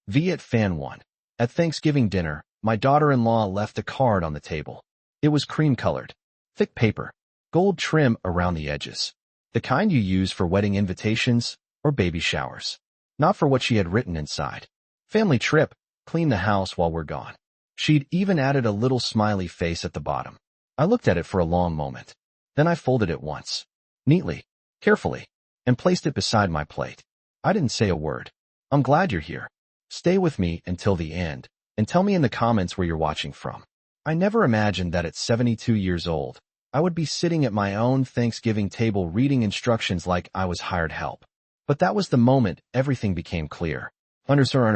Viet Fan 1. At Thanksgiving dinner, my daughter-in-law left a card on the table. It was cream-colored, thick paper, gold trim around the edges. The kind you use for wedding invitations or baby showers. Not for what she had written inside. Family trip, clean the house while we're gone. She'd even added a little smiley face at the bottom. I looked at it for a long moment. Then I folded it once. Neatly, carefully, and placed it beside my plate. I didn't say a word. I'm glad you're here. Stay with me until the end, and tell me in the comments where you're watching from. I never imagined that at 72 years old, I would be sitting at my own Thanksgiving table reading instructions like I was hired help. But that was the moment everything became clear. Underscore.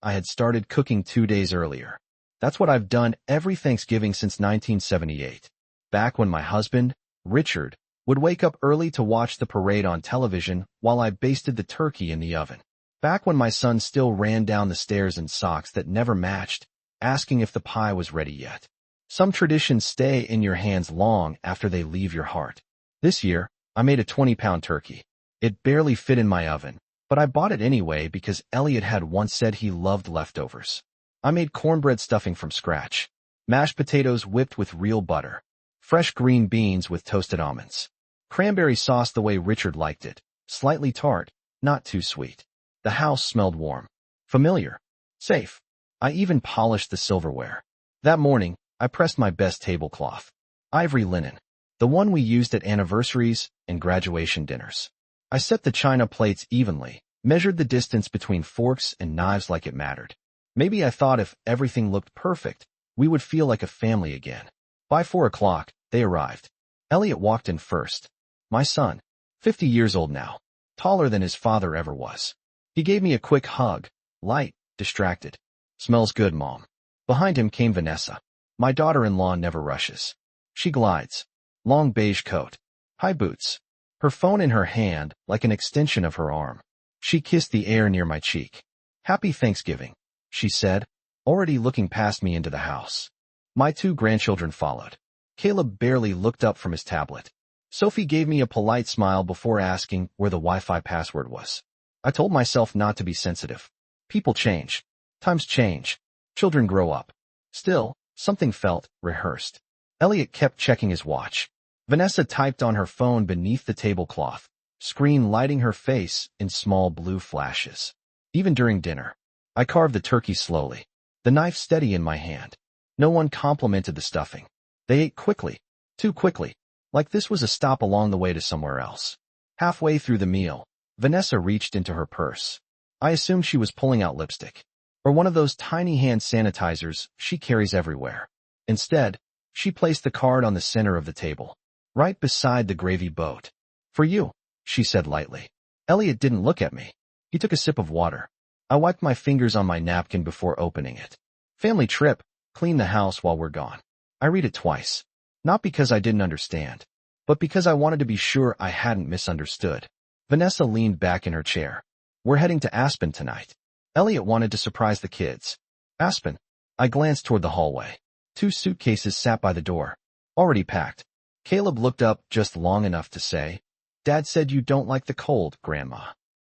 I had started cooking 2 days earlier. That's what I've done every Thanksgiving since 1978. Back when my husband, Richard, would wake up early to watch the parade on television while I basted the turkey in the oven. Back when my son still ran down the stairs in socks that never matched, asking if the pie was ready yet. Some traditions stay in your hands long after they leave your heart. This year, I made a 20-pound turkey. It barely fit in my oven, but I bought it anyway because Elliot had once said he loved leftovers. I made cornbread stuffing from scratch, mashed potatoes whipped with real butter, fresh green beans with toasted almonds, cranberry sauce the way Richard liked it, slightly tart, not too sweet. The house smelled warm, familiar, safe. I even polished the silverware. That morning, I pressed my best tablecloth. Ivory linen, the one we used at anniversaries and graduation dinners. I set the china plates evenly, measured the distance between forks and knives like it mattered. Maybe I thought if everything looked perfect, we would feel like a family again. By 4 o'clock, they arrived. Elliot walked in first. My son, 50 years old now, taller than his father ever was. He gave me a quick hug, light, distracted. Smells good, Mom. Behind him came Vanessa. My daughter-in-law never rushes. She glides. Long beige coat. High boots. Her phone in her hand, like an extension of her arm. She kissed the air near my cheek. Happy Thanksgiving, she said, already looking past me into the house. My 2 grandchildren followed. Caleb barely looked up from his tablet. Sophie gave me a polite smile before asking where the Wi-Fi password was. I told myself not to be sensitive. People change. Times change. Children grow up. Still, something felt rehearsed. Elliot kept checking his watch. Vanessa typed on her phone beneath the tablecloth, screen lighting her face in small blue flashes. Even during dinner, I carved the turkey slowly, the knife steady in my hand. No one complimented the stuffing. They ate quickly, too quickly, like this was a stop along the way to somewhere else. Halfway through the meal, Vanessa reached into her purse. I assumed she was pulling out lipstick, or one of those tiny hand sanitizers she carries everywhere. Instead, she placed the card on the center of the table, right beside the gravy boat. For you, she said lightly. Elliot didn't look at me. He took a sip of water. I wiped my fingers on my napkin before opening it. Family trip, clean the house while we're gone. I read it twice. Not because I didn't understand, but because I wanted to be sure I hadn't misunderstood. Vanessa leaned back in her chair. We're heading to Aspen tonight. Elliot wanted to surprise the kids. Aspen. I glanced toward the hallway. 2 suitcases sat by the door, already packed. Caleb looked up just long enough to say, Dad said you don't like the cold, Grandma.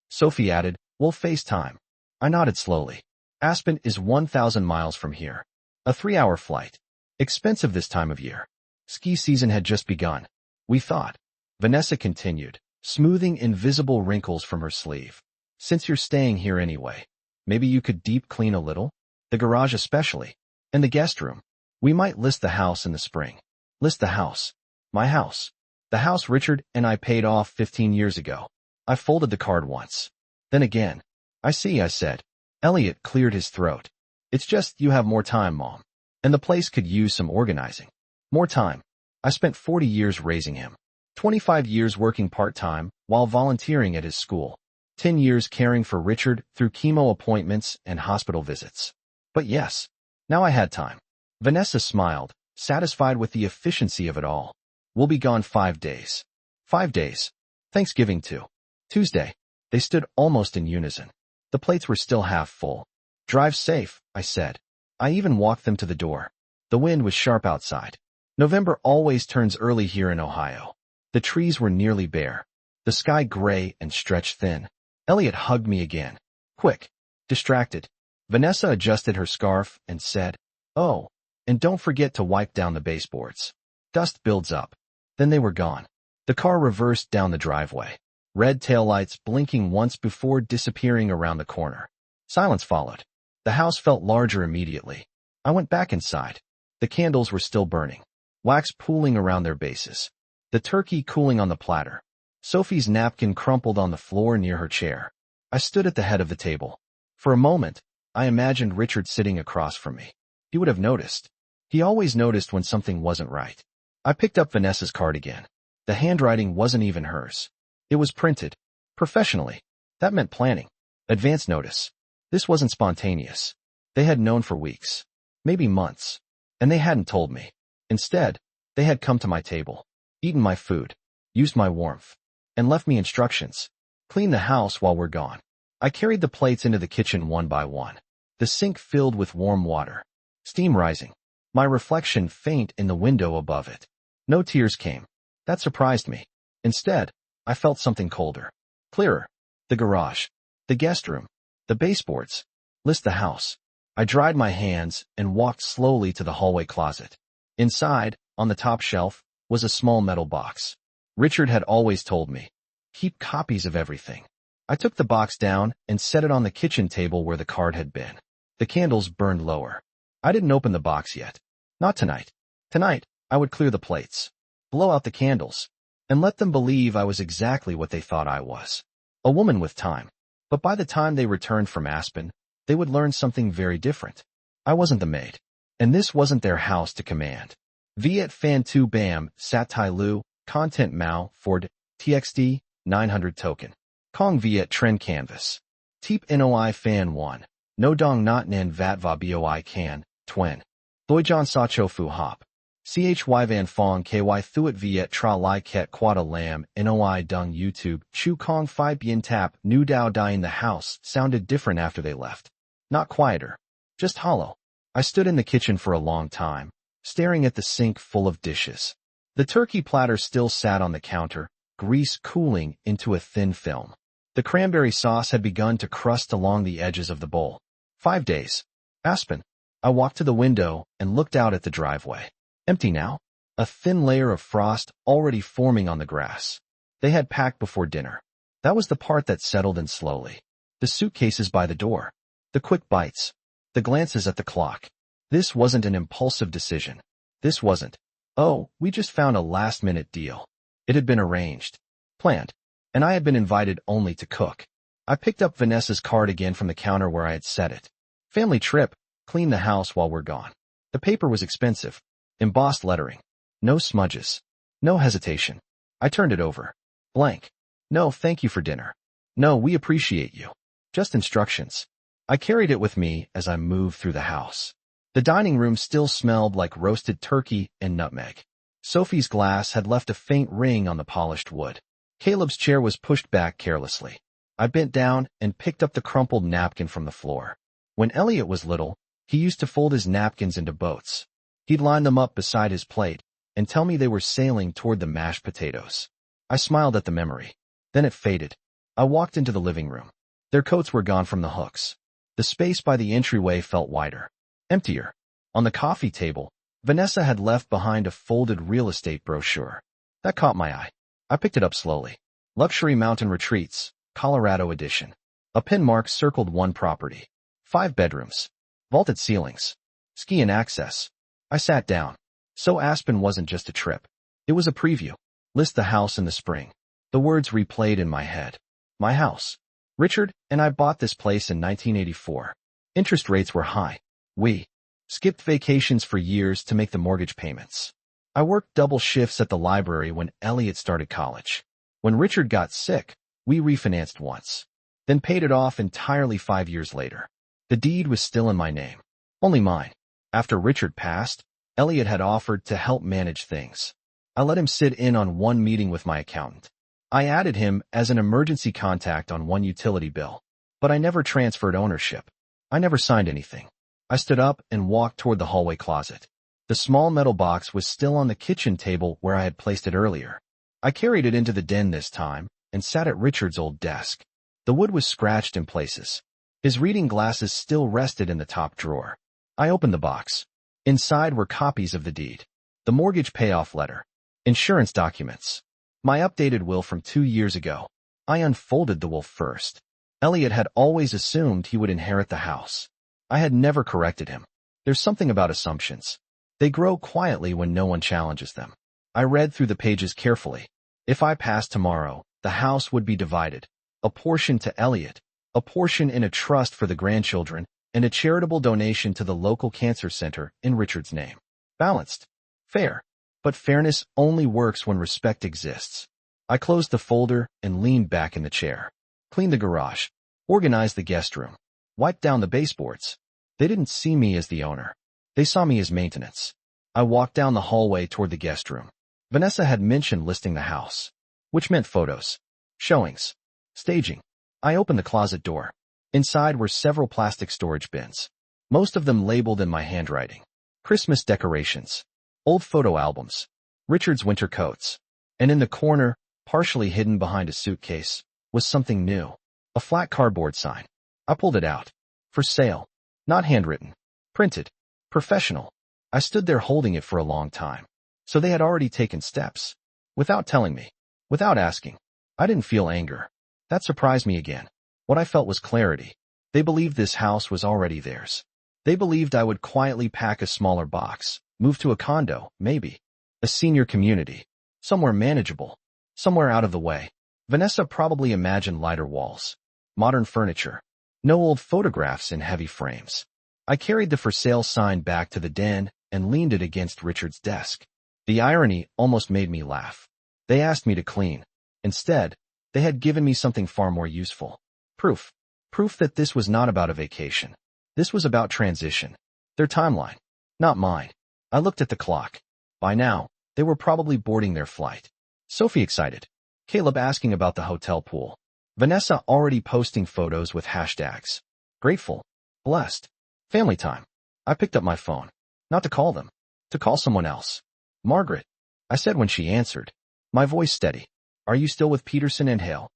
Sophie added, we'll FaceTime. I nodded slowly. Aspen is 1,000 miles from here. A 3-hour flight. Expensive this time of year. Ski season had just begun. We thought. Vanessa continued, smoothing invisible wrinkles from her sleeve. Since you're staying here anyway, maybe you could deep clean a little? The garage especially. And the guest room. We might list the house in the spring. List the house. My house. The house Richard and I paid off 15 years ago. I folded the card once. Then again. I see, I said. Elliot cleared his throat. It's just you have more time, Mom. And the place could use some organizing. More time. I spent 40 years raising him. 25 years working part-time while volunteering at his school. 10 years caring for Richard through chemo appointments and hospital visits. But yes, now I had time. Vanessa smiled, satisfied with the efficiency of it all. We'll be gone 5 days. 5 days. Thanksgiving too. Tuesday. They stood almost in unison. The plates were still half full. Drive safe, I said. I even walked them to the door. The wind was sharp outside. November always turns early here in Ohio. The trees were nearly bare, the sky gray and stretched thin. Elliot hugged me again. Quick. Distracted. Vanessa adjusted her scarf and said, "Oh, and don't forget to wipe down the baseboards. Dust builds up." Then they were gone. The car reversed down the driveway, red taillights blinking once before disappearing around the corner. Silence followed. The house felt larger immediately. I went back inside. The candles were still burning, wax pooling around their bases. The turkey cooling on the platter. Sophie's napkin crumpled on the floor near her chair. I stood at the head of the table. For a moment, I imagined Richard sitting across from me. He would have noticed. He always noticed when something wasn't right. I picked up Vanessa's card again. The handwriting wasn't even hers. It was printed. Professionally. That meant planning. Advance notice. This wasn't spontaneous. They had known for weeks. Maybe months. And they hadn't told me. Instead, they had come to my table, eaten my food, used my warmth, and left me instructions. Clean the house while we're gone. I carried the plates into the kitchen one by one. The sink filled with warm water. Steam rising. My reflection faint in the window above it. No tears came. That surprised me. Instead, I felt something colder. Clearer. The garage. The guest room. The baseboards. List the house. I dried my hands and walked slowly to the hallway closet. Inside, on the top shelf, was a small metal box. Richard had always told me, keep copies of everything. I took the box down and set it on the kitchen table where the card had been. The candles burned lower. I didn't open the box yet. Not tonight. Tonight, I would clear the plates, blow out the candles, and let them believe I was exactly what they thought I was. A woman with time. But by the time they returned from Aspen, they would learn something very different. I wasn't the maid. And this wasn't their house to command. Viet Fan 2 Bam, Sat Tai Lu, Content Mao, Ford, TXD, 900 Token. Kong Viet Trend Canvas. Teep Noi Fan 1. No Dong Not Nan Vat Va Boi Can, Twin. Loijon Sa Cho Fu Hop. CHY Van Fong KY Thuat Viet Tra Lai Ket Quada Lam, NOI Dung YouTube, Chu Kong Phi Bien Tap, Nu Dao Dai in the house sounded different after they left. Not quieter. Just hollow. I stood in the kitchen for a long time, staring at the sink full of dishes. The turkey platter still sat on the counter, grease cooling into a thin film. The cranberry sauce had begun to crust along the edges of the bowl. 5 days. Aspen. I walked to the window and looked out at the driveway. Empty now. A thin layer of frost already forming on the grass. They had packed before dinner. That was the part that settled in slowly. The suitcases by the door. The quick bites. The glances at the clock. This wasn't an impulsive decision. This wasn't, oh, we just found a last-minute deal. It had been arranged. Planned. And I had been invited only to cook. I picked up Vanessa's card again from the counter where I had set it. Family trip. Clean the house while we're gone. The paper was expensive. Embossed lettering. No smudges. No hesitation. I turned it over. Blank. No, thank you for dinner. No, we appreciate you. Just instructions. I carried it with me as I moved through the house. The dining room still smelled like roasted turkey and nutmeg. Sophie's glass had left a faint ring on the polished wood. Caleb's chair was pushed back carelessly. I bent down and picked up the crumpled napkin from the floor. When Elliot was little, he used to fold his napkins into boats. He'd line them up beside his plate and tell me they were sailing toward the mashed potatoes. I smiled at the memory. Then it faded. I walked into the living room. Their coats were gone from the hooks. The space by the entryway felt wider. Emptier. On the coffee table, Vanessa had left behind a folded real estate brochure. That caught my eye. I picked it up slowly. Luxury Mountain Retreats, Colorado edition. A pin mark circled one property. 5 bedrooms. Vaulted ceilings. Ski and access. I sat down. So Aspen wasn't just a trip. It was a preview. List the house in the spring. The words replayed in my head. My house. Richard and I bought this place in 1984. Interest rates were high. We skipped vacations for years to make the mortgage payments. I worked double shifts at the library when Elliot started college. When Richard got sick, we refinanced once, then paid it off entirely 5 years later. The deed was still in my name. Only mine. After Richard passed, Elliot had offered to help manage things. I let him sit in on one meeting with my accountant. I added him as an emergency contact on one utility bill, but I never transferred ownership. I never signed anything. I stood up and walked toward the hallway closet. The small metal box was still on the kitchen table where I had placed it earlier. I carried it into the den this time and sat at Richard's old desk. The wood was scratched in places. His reading glasses still rested in the top drawer. I opened the box. Inside were copies of the deed, the mortgage payoff letter, insurance documents, my updated will from 2 years ago. I unfolded the will first. Elliot had always assumed he would inherit the house. I had never corrected him. There's something about assumptions. They grow quietly when no one challenges them. I read through the pages carefully. If I passed tomorrow, the house would be divided. A portion to Elliot, a portion in a trust for the grandchildren, and a charitable donation to the local cancer center in Richard's name. Balanced. Fair. But fairness only works when respect exists. I closed the folder and leaned back in the chair. Cleaned the garage. Organized the guest room. Wiped down the baseboards. They didn't see me as the owner. They saw me as maintenance. I walked down the hallway toward the guest room. Vanessa had mentioned listing the house, which meant photos, showings, staging. I opened the closet door. Inside were several plastic storage bins, most of them labeled in my handwriting. Christmas decorations, old photo albums, Richard's winter coats. And in the corner, partially hidden behind a suitcase, was something new. A flat cardboard sign. I pulled it out. For sale. Not handwritten. Printed. Professional. I stood there holding it for a long time. So they had already taken steps. Without telling me. Without asking. I didn't feel anger. That surprised me again. What I felt was clarity. They believed this house was already theirs. They believed I would quietly pack a smaller box, move to a condo, maybe. A senior community. Somewhere manageable. Somewhere out of the way. Vanessa probably imagined lighter walls. Modern furniture. No old photographs in heavy frames. I carried the for sale sign back to the den and leaned it against Richard's desk. The irony almost made me laugh. They asked me to clean. Instead, they had given me something far more useful. Proof. Proof that this was not about a vacation. This was about transition. Their timeline. Not mine. I looked at the clock. By now, they were probably boarding their flight. Sophie excited. Caleb asking about the hotel pool. Vanessa already posting photos with hashtags. Grateful. Blessed. Family time. I picked up my phone. Not to call them. To call someone else. Margaret. I said when she answered. My voice steady. Are you still with Peterson and Hale?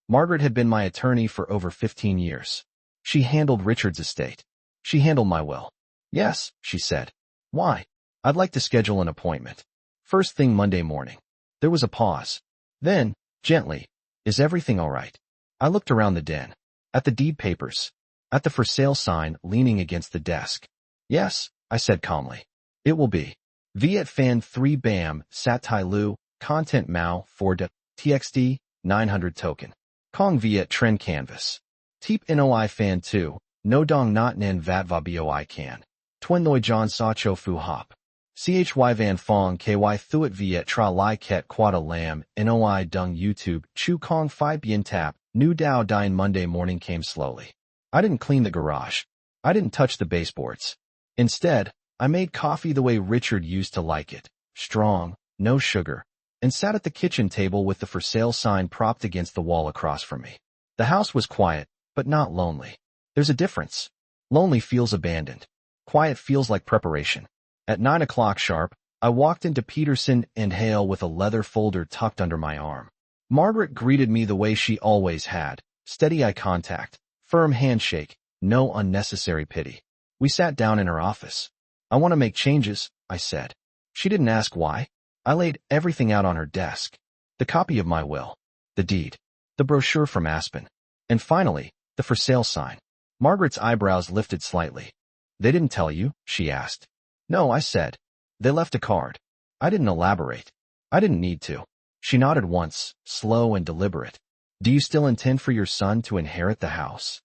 Margaret had been my attorney for over 15 years. She handled Richard's estate. She handled my will. Yes, she said. Why? I'd like to schedule an appointment. First thing Monday morning. There was a pause. Then, gently, is everything all right? I looked around the den. At the deed papers. At the for sale sign leaning against the desk. Yes, I said calmly. It will be. Viet Fan 3 Bam, Sat Tai Lu, Content Mao 4 de, TXD, 900 token. Kong Viet Trend Canvas. Teep Noi Fan 2, No Dong Not Nen Vatva Boi Can. Twin Noi John Sa Cho Fu Hop. CHY Van Fong KY Thuat Viet Tra Lai Ket Quada Lam, NOI Dung YouTube, Chu Kong Phi Bien Tap, New Dao Dine Monday morning came slowly. I didn't clean the garage. I didn't touch the baseboards. Instead, I made coffee the way Richard used to like it. Strong, no sugar. And sat at the kitchen table with the for sale sign propped against the wall across from me. The house was quiet, but not lonely. There's a difference. Lonely feels abandoned. Quiet feels like preparation. At 9 o'clock sharp, I walked into Peterson and Hale with a leather folder tucked under my arm. Margaret greeted me the way she always had. Steady eye contact, firm handshake, no unnecessary pity. We sat down in her office. I want to make changes, I said. She didn't ask why. I laid everything out on her desk. The copy of my will. The deed. The brochure from Aspen. And finally, the for sale sign. Margaret's eyebrows lifted slightly. They didn't tell you? She asked. No, I said. They left a card. I didn't elaborate. I didn't need to. She nodded once, slow and deliberate. Do you still intend for your son to inherit the house?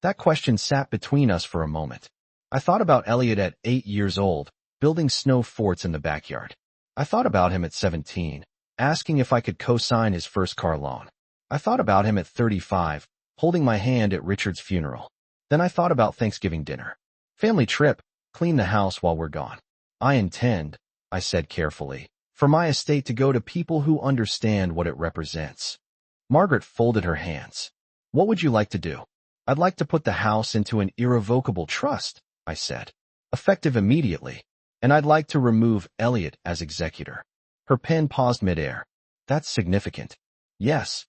That question sat between us for a moment. I thought about Elliot at 8 years old, building snow forts in the backyard. I thought about him at 17, asking if I could co-sign his first car loan. I thought about him at 35, holding my hand at Richard's funeral. Then I thought about Thanksgiving dinner. Family trip, clean the house while we're gone. I intend, I said carefully, for my estate to go to people who understand what it represents. Margaret folded her hands. What would you like to do? I'd like to put the house into an irrevocable trust, I said. Effective immediately. And I'd like to remove Elliot as executor. Her pen paused midair. That's significant. Yes.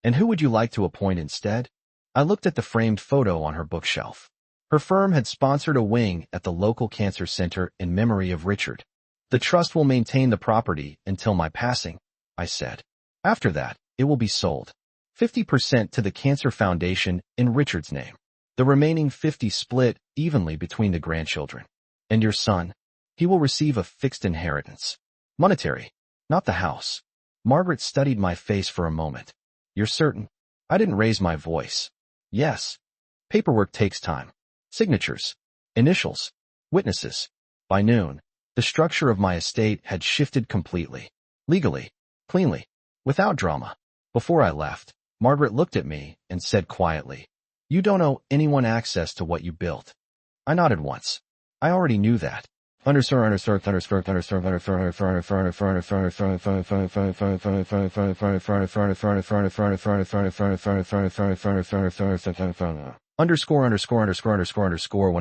And who would you like to appoint instead? I looked at the framed photo on her bookshelf. Her firm had sponsored a wing at the local cancer center in memory of Richard. The trust will maintain the property until my passing, I said. After that, it will be sold. 50% to the Cancer Foundation in Richard's name. The remaining 50 split evenly between the grandchildren. And your son? He will receive a fixed inheritance. Monetary, not the house. Margaret studied my face for a moment. You're certain? I didn't raise my voice. Yes. Paperwork takes time. Signatures. Initials. Witnesses. By noon, the structure of my estate had shifted completely. Legally. Cleanly. Without drama. Before I left, Margaret looked at me and said quietly, "You don't owe anyone access to what you built." I nodded once. I already knew that. Understood. When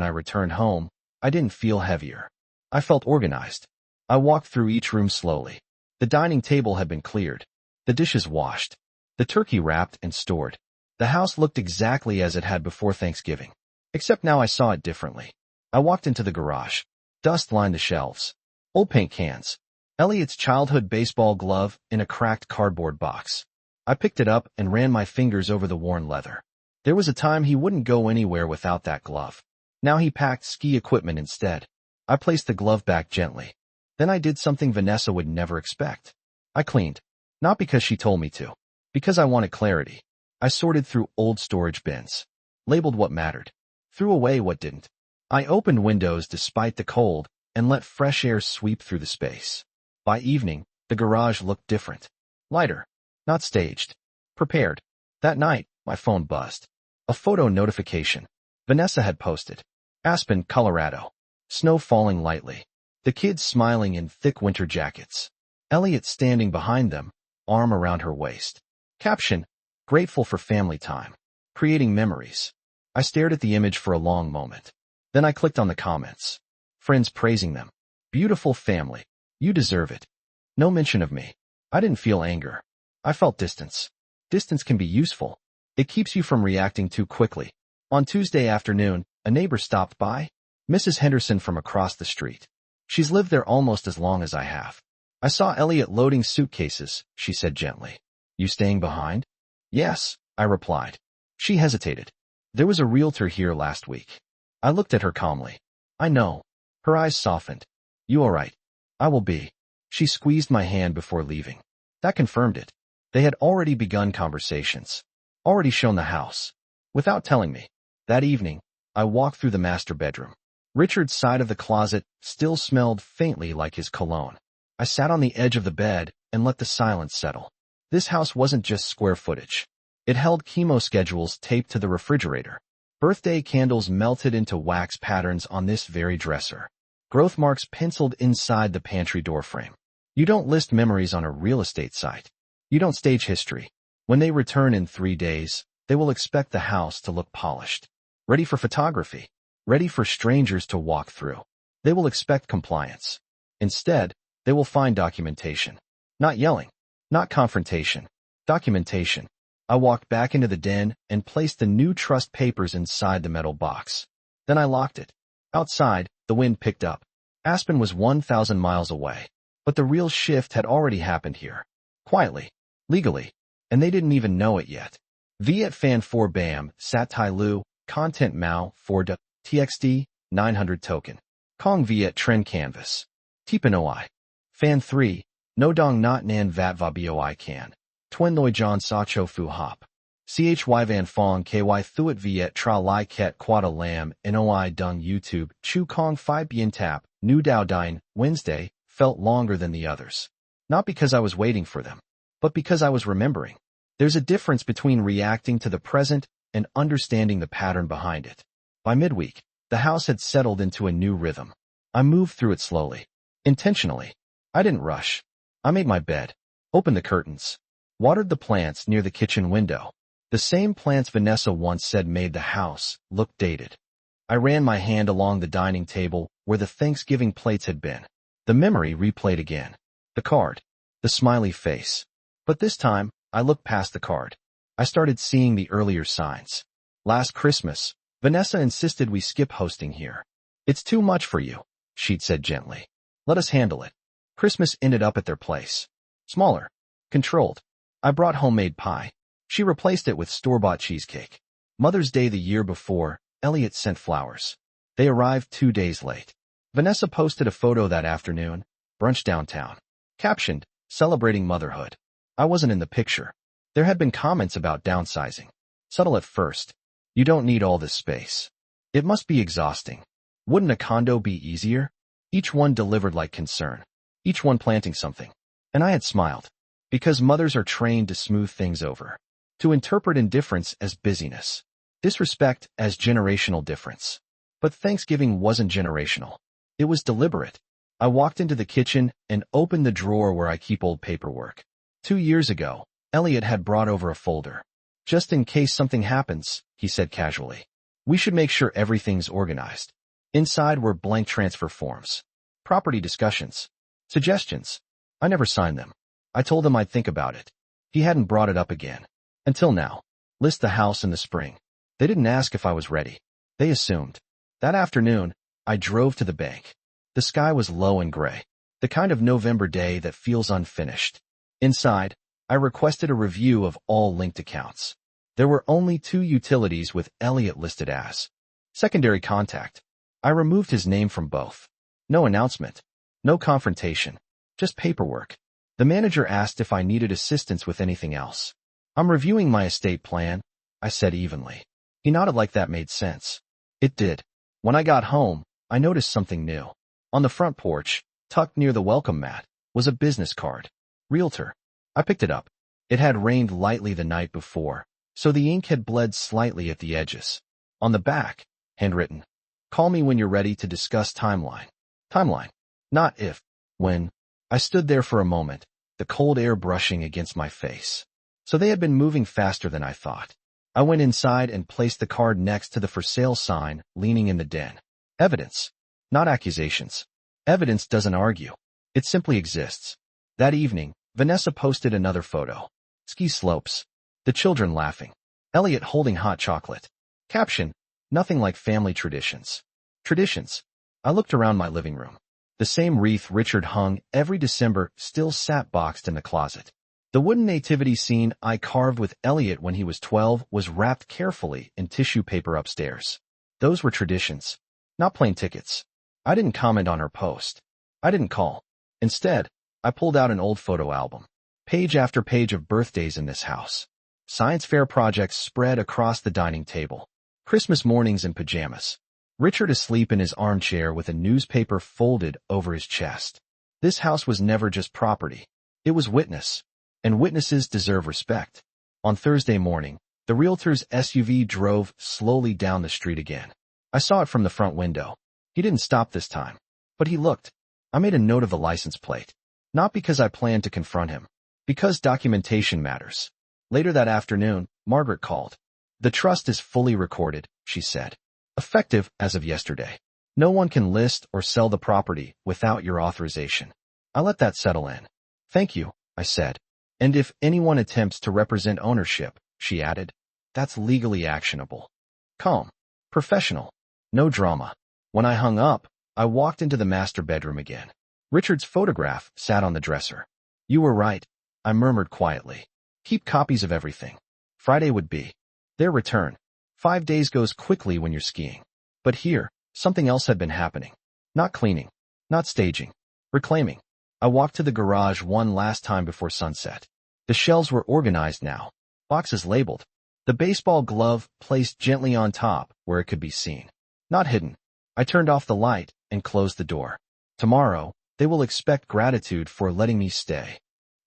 I returned home, I didn't feel heavier. I felt organized. I walked through each room slowly. The dining table had been cleared. The dishes washed. The turkey wrapped and stored. The house looked exactly as it had before Thanksgiving. Except now I saw it differently. I walked into the garage. Dust lined the shelves. Old paint cans. Elliot's childhood baseball glove in a cracked cardboard box. I picked it up and ran my fingers over the worn leather. There was a time he wouldn't go anywhere without that glove. Now he packed ski equipment instead. I placed the glove back gently. Then I did something Vanessa would never expect. I cleaned. Not because she told me to. Because I wanted clarity. I sorted through old storage bins. Labeled what mattered. Threw away what didn't. I opened windows despite the cold and let fresh air sweep through the space. By evening, the garage looked different. Lighter. Not staged. Prepared. That night, my phone buzzed. A photo notification. Vanessa had posted. Aspen, Colorado. Snow falling lightly. The kids smiling in thick winter jackets. Elliot standing behind them, arm around her waist. Caption, grateful for family time. Creating memories. I stared at the image for a long moment. Then I clicked on the comments. Friends praising them. Beautiful family. You deserve it. No mention of me. I didn't feel anger. I felt distance. Distance can be useful. It keeps you from reacting too quickly. On Tuesday afternoon, a neighbor stopped by. Mrs. Henderson from across the street. She's lived there almost as long as I have. I saw Elliot loading suitcases, she said gently. You staying behind? Yes, I replied. She hesitated. There was a realtor here last week. I looked at her calmly. I know. Her eyes softened. You all right? I will be. She squeezed my hand before leaving. That confirmed it. They had already begun conversations. Already shown the house. Without telling me. That evening, I walked through the master bedroom. Richard's side of the closet still smelled faintly like his cologne. I sat on the edge of the bed and let the silence settle. This house wasn't just square footage. It held chemo schedules taped to the refrigerator. Birthday candles melted into wax patterns on this very dresser. Growth marks penciled inside the pantry doorframe. You don't list memories on a real estate site. You don't stage history. When they return in 3 days, they will expect the house to look polished. Ready for photography. Ready for strangers to walk through. They will expect compliance. Instead, they will find documentation. Not yelling. Not confrontation. Documentation. I walked back into the den and placed the new trust papers inside the metal box. Then I locked it. Outside, the wind picked up. Aspen was 1,000 miles away. But the real shift had already happened here. Quietly. Legally. And they didn't even know it yet. Viet Fan 4 BAM, Sat Tai Lu, Content Mao 4 D, TXT, 900 Token. Kong Viet Trend Canvas. Tipan Oi. Fan 3, No Dong Not Nan Vat Va Boi Can. Tuen Loi John Sa Cho Fu Hop. CHY Van Fong KY Thuat Viet Tra Lai Ket Quada Lam NOI Dung YouTube Chu Kong Phi Bien Tap New Dao Dine Wednesday felt longer than the others. Not because I was waiting for them, but because I was remembering. There's a difference between reacting to the present and understanding the pattern behind it. By midweek, the house had settled into a new rhythm. I moved through it slowly. Intentionally. I didn't rush. I made my bed. Opened the curtains. Watered the plants near the kitchen window. The same plants Vanessa once said made the house look dated. I ran my hand along the dining table, where the Thanksgiving plates had been. The memory replayed again. The card. The smiley face. But this time, I looked past the card. I started seeing the earlier signs. Last Christmas, Vanessa insisted we skip hosting here. It's too much for you, she'd said gently. Let us handle it. Christmas ended up at their place. Smaller. Controlled. I brought homemade pie. She replaced it with store-bought cheesecake. Mother's Day the year before, Elliot sent flowers. They arrived 2 days late. Vanessa posted a photo that afternoon, brunch downtown. Captioned, celebrating motherhood. I wasn't in the picture. There had been comments about downsizing. Subtle at first. You don't need all this space. It must be exhausting. Wouldn't a condo be easier? Each one delivered like concern. Each one planting something. And I had smiled. Because mothers are trained to smooth things over. To interpret indifference as busyness. Disrespect as generational difference. But Thanksgiving wasn't generational. It was deliberate. I walked into the kitchen and opened the drawer where I keep old paperwork. 2 years ago, Elliot had brought over a folder. Just in case something happens, he said casually. We should make sure everything's organized. Inside were blank transfer forms. Property discussions. Suggestions. I never signed them. I told him I'd think about it. He hadn't brought it up again. Until now. List the house in the spring. They didn't ask if I was ready. They assumed. That afternoon, I drove to the bank. The sky was low and gray. The kind of November day that feels unfinished. Inside, I requested a review of all linked accounts. There were only 2 utilities with Elliot listed as secondary contact. I removed his name from both. No announcement. No confrontation. Just paperwork. The manager asked if I needed assistance with anything else. I'm reviewing my estate plan, I said evenly. He nodded like that made sense. It did. When I got home, I noticed something new. On the front porch, tucked near the welcome mat, was a business card. Realtor. I picked it up. It had rained lightly the night before, so the ink had bled slightly at the edges. On the back, handwritten. Call me when you're ready to discuss timeline. Timeline. Not if. When. I stood there for a moment, the cold air brushing against my face. So they had been moving faster than I thought. I went inside and placed the card next to the for sale sign, leaning in the den. Evidence. Not accusations. Evidence doesn't argue. It simply exists. That evening, Vanessa posted another photo. Ski slopes. The children laughing. Elliot holding hot chocolate. Caption. Nothing like family traditions. Traditions. I looked around my living room. The same wreath Richard hung every December still sat boxed in the closet. The wooden nativity scene I carved with Elliot when he was 12 was wrapped carefully in tissue paper upstairs. Those were traditions. Not plain tickets. I didn't comment on her post. I didn't call. Instead, I pulled out an old photo album. Page after page of birthdays in this house. Science fair projects spread across the dining table. Christmas mornings in pajamas. Richard asleep in his armchair with a newspaper folded over his chest. This house was never just property. It was witness. And witnesses deserve respect. On Thursday morning, the realtor's SUV drove slowly down the street again. I saw it from the front window. He didn't stop this time. But he looked. I made a note of the license plate. Not because I planned to confront him. Because documentation matters. Later that afternoon, Margaret called. The trust is fully recorded, she said. Effective as of yesterday. No one can list or sell the property without your authorization. I let that settle in. Thank you, I said. And if anyone attempts to represent ownership, she added, that's legally actionable. Calm. Professional. No drama. When I hung up, I walked into the master bedroom again. Richard's photograph sat on the dresser. You were right, I murmured quietly. Keep copies of everything. Friday would be their return. 5 days goes quickly when you're skiing. But here, something else had been happening. Not cleaning. Not staging. Reclaiming. I walked to the garage one last time before sunset. The shelves were organized now. Boxes labeled. The baseball glove placed gently on top where it could be seen. Not hidden. I turned off the light and closed the door. Tomorrow, they will expect gratitude for letting me stay.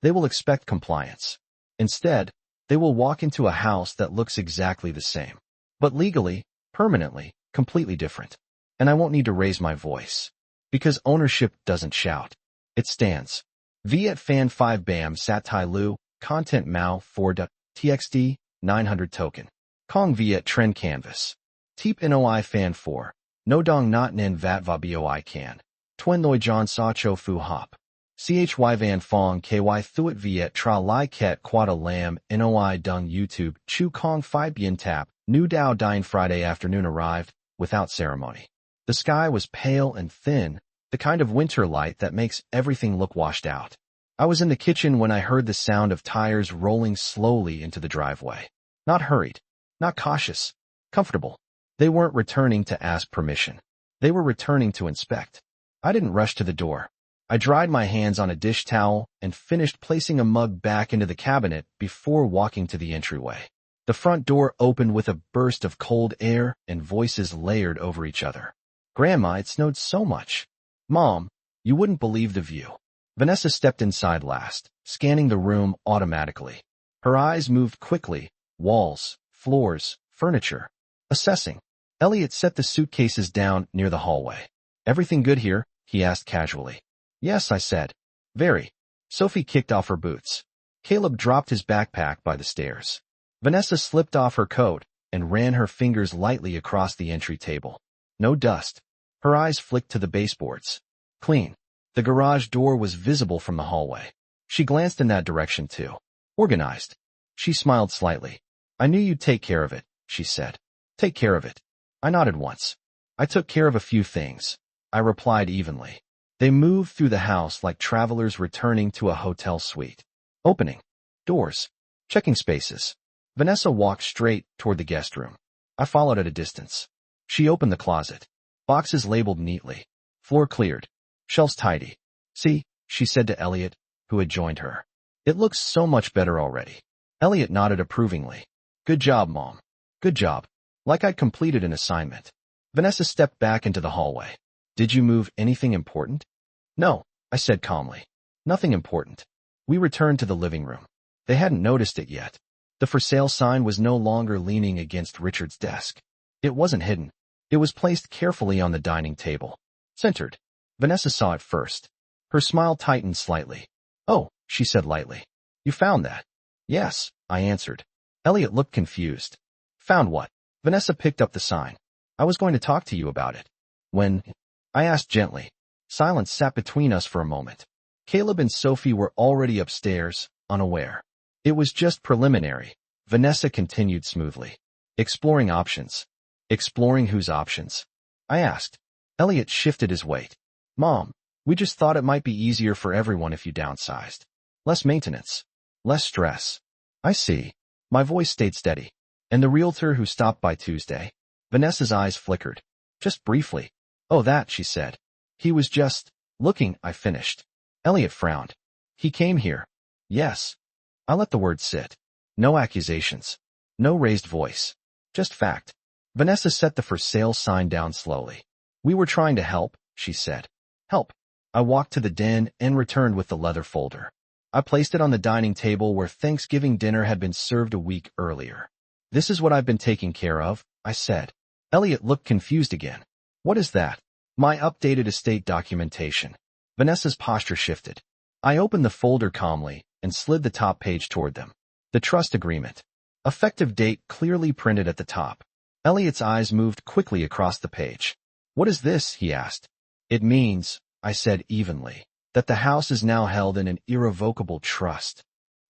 They will expect compliance. Instead, they will walk into a house that looks exactly the same. But legally, permanently, completely different. And I won't need to raise my voice. Because ownership doesn't shout. It stands. Viet Fan 5 Bam Sat Tai Lu, Content Mao 4 TXD 900 Token. Kong Viet Trend Canvas. Teep NOI Fan 4. No dong not nin vat va boi can. Twin noi john sa cho fu hop. Chy van fong ky thuet viet tra lai ket quada lam noi dung YouTube chu kong phi bien tap. New Dao Dine Friday afternoon arrived, without ceremony. The sky was pale and thin, the kind of winter light that makes everything look washed out. I was in the kitchen when I heard the sound of tires rolling slowly into the driveway. Not hurried, not cautious, comfortable. They weren't returning to ask permission. They were returning to inspect. I didn't rush to the door. I dried my hands on a dish towel and finished placing a mug back into the cabinet before walking to the entryway. The front door opened with a burst of cold air and voices layered over each other. Grandma, it snowed so much. Mom, you wouldn't believe the view. Vanessa stepped inside last, scanning the room automatically. Her eyes moved quickly, walls, floors, furniture. Assessing. Elliot set the suitcases down near the hallway. Everything good here? He asked casually. Yes, I said. Very. Sophie kicked off her boots. Caleb dropped his backpack by the stairs. Vanessa slipped off her coat and ran her fingers lightly across the entry table. No dust. Her eyes flicked to the baseboards. Clean. The garage door was visible from the hallway. She glanced in that direction too. Organized. She smiled slightly. I knew you'd take care of it, she said. Take care of it. I nodded once. I took care of a few things. I replied evenly. They moved through the house like travelers returning to a hotel suite. Opening. Doors. Checking spaces. Vanessa walked straight toward the guest room. I followed at a distance. She opened the closet. Boxes labeled neatly. Floor cleared. Shelves tidy. See, she said to Elliot, who had joined her. It looks so much better already. Elliot nodded approvingly. Good job, Mom. Good job. Like I'd completed an assignment. Vanessa stepped back into the hallway. Did you move anything important? No, I said calmly. Nothing important. We returned to the living room. They hadn't noticed it yet. The for sale sign was no longer leaning against Richard's desk. It wasn't hidden. It was placed carefully on the dining table. Centered. Vanessa saw it first. Her smile tightened slightly. Oh, she said lightly. You found that? Yes, I answered. Elliot looked confused. Found what? Vanessa picked up the sign. I was going to talk to you about it. When? I asked gently. Silence sat between us for a moment. Caleb and Sophie were already upstairs, unaware. It was just preliminary. Vanessa continued smoothly. Exploring options. Exploring whose options? I asked. Elliot shifted his weight. Mom, we just thought it might be easier for everyone if you downsized. Less maintenance. Less stress. I see. My voice stayed steady. And the realtor who stopped by Tuesday? Vanessa's eyes flickered. Just briefly. Oh, that, she said. He was just looking, I finished. Elliot frowned. He came here. Yes. I let the word sit. No accusations. No raised voice. Just fact. Vanessa set the for sale sign down slowly. We were trying to help, she said. Help. I walked to the den and returned with the leather folder. I placed it on the dining table where Thanksgiving dinner had been served a week earlier. This is what I've been taking care of, I said. Elliot looked confused again. What is that? My updated estate documentation. Vanessa's posture shifted. I opened the folder calmly and slid the top page toward them. The trust agreement. Effective date clearly printed at the top. Elliot's eyes moved quickly across the page. What is this? He asked. It means, I said evenly, that the house is now held in an irrevocable trust.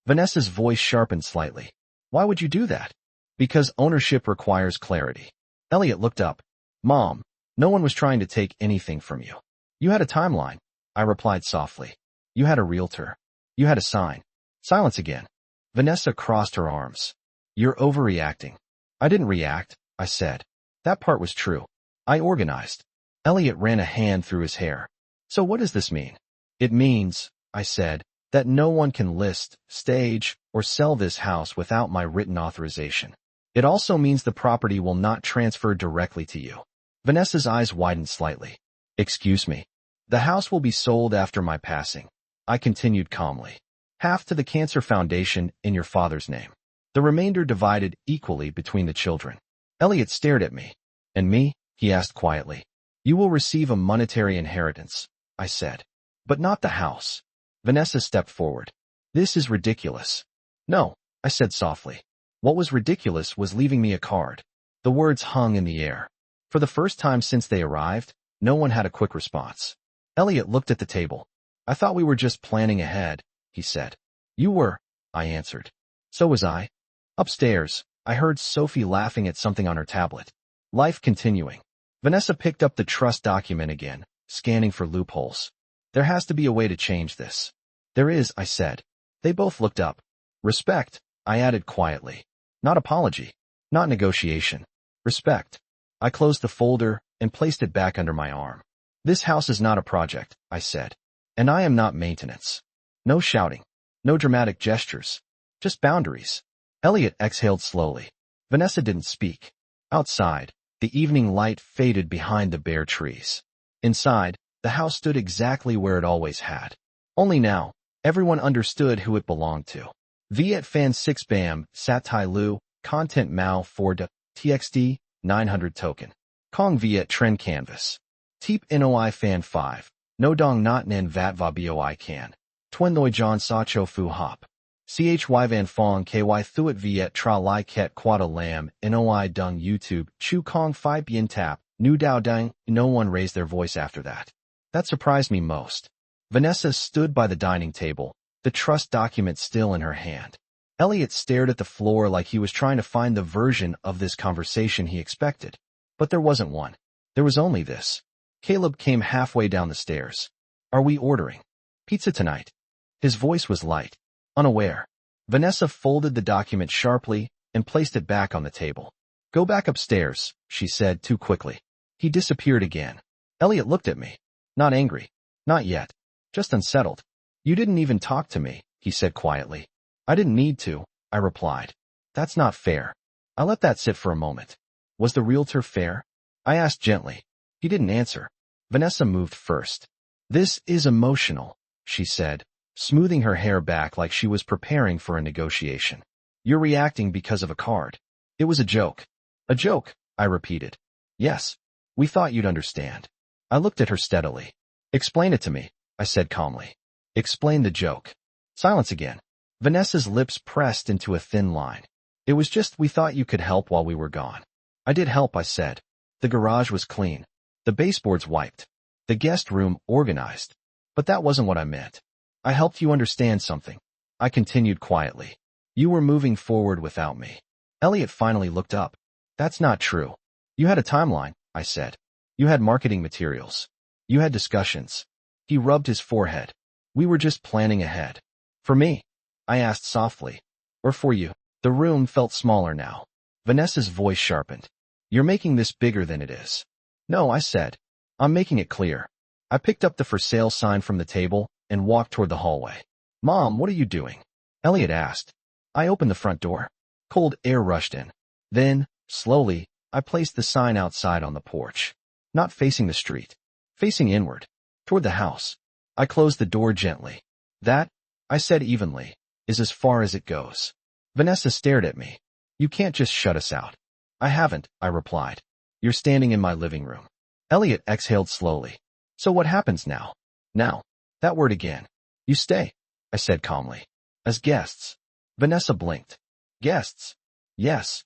Vanessa's voice sharpened slightly. Why would you do that? Because ownership requires clarity. Elliot looked up. Mom, no one was trying to take anything from you. You had a timeline. I replied softly. You had a realtor. You had a sign. Silence again. Vanessa crossed her arms. You're overreacting. I didn't react, I said. That part was true. I organized. Elliot ran a hand through his hair. So what does this mean? It means, I said, that no one can list, stage, or sell this house without my written authorization. It also means the property will not transfer directly to you. Vanessa's eyes widened slightly. Excuse me. The house will be sold after my passing. I continued calmly. Half to the Cancer Foundation in your father's name. The remainder divided equally between the children. Elliot stared at me. And me? He asked quietly. You will receive a monetary inheritance, I said. But not the house. Vanessa stepped forward. This is ridiculous. No, I said softly. What was ridiculous was leaving me a card. The words hung in the air. For the first time since they arrived, no one had a quick response. Elliot looked at the table. I thought we were just planning ahead, he said. You were, I answered. So was I. Upstairs, I heard Sophie laughing at something on her tablet. Life continuing. Vanessa picked up the trust document again, scanning for loopholes. There has to be a way to change this. There is, I said. They both looked up. Respect, I added quietly. Not apology. Not negotiation. Respect. I closed the folder and placed it back under my arm. This house is not a project, I said. And I am not maintenance. No shouting. No dramatic gestures. Just boundaries. Elliot exhaled slowly. Vanessa didn't speak. Outside, the evening light faded behind the bare trees. Inside, the house stood exactly where it always had. Only now, everyone understood who it belonged to. Viet Fan 6 Bam, Sat Tai Lu, Content Mao 4 de, TXD, 900 Token. Kong Viet Trend Canvas. Teep Noi Fan 5. No Dong Not Nen Vat Va Boi Can. Twin Noi John Sa Cho Fu Hop. CHY Van Fong KY Thuat Viet Tra Lai Ket Quada Lam, NOI Dung YouTube, Chu Kong Phi Bien Tap, Nu Dao Dang. No one raised their voice after that. That surprised me most. Vanessa stood by the dining table, the trust document still in her hand. Elliot stared at the floor like he was trying to find the version of this conversation he expected. But there wasn't one. There was only this. Caleb came halfway down the stairs. Are we ordering pizza tonight? His voice was light, unaware. Vanessa folded the document sharply and placed it back on the table. Go back upstairs, she said too quickly. He disappeared again. Elliot looked at me. Not angry. Not yet. Just unsettled. You didn't even talk to me, he said quietly. I didn't need to, I replied. That's not fair. I let that sit for a moment. Was the realtor fair? I asked gently. He didn't answer. Vanessa moved first. This is emotional, she said, smoothing her hair back like she was preparing for a negotiation. You're reacting because of a card. It was a joke. A joke, I repeated. Yes. We thought you'd understand. I looked at her steadily. Explain it to me, I said calmly. Explain the joke. Silence again. Vanessa's lips pressed into a thin line. It was just we thought you could help while we were gone. I did help, I said. The garage was clean. The baseboards wiped. The guest room organized. But that wasn't what I meant. I helped you understand something. I continued quietly. You were moving forward without me. Elliot finally looked up. That's not true. You had a timeline, I said. You had marketing materials. You had discussions. He rubbed his forehead. We were just planning ahead. For me? I asked softly. Or for you? The room felt smaller now. Vanessa's voice sharpened. You're making this bigger than it is. No, I said. I'm making it clear. I picked up the for sale sign from the table and walked toward the hallway. Mom, what are you doing? Elliot asked. I opened the front door. Cold air rushed in. Then, slowly, I placed the sign outside on the porch. Not facing the street. Facing inward. Toward the house. I closed the door gently. That, I said evenly, is as far as it goes. Vanessa stared at me. You can't just shut us out. I haven't, I replied. You're standing in my living room. Elliot exhaled slowly. So what happens now? Now. That word again. You stay, I said calmly. As guests. Vanessa blinked. Guests? Yes.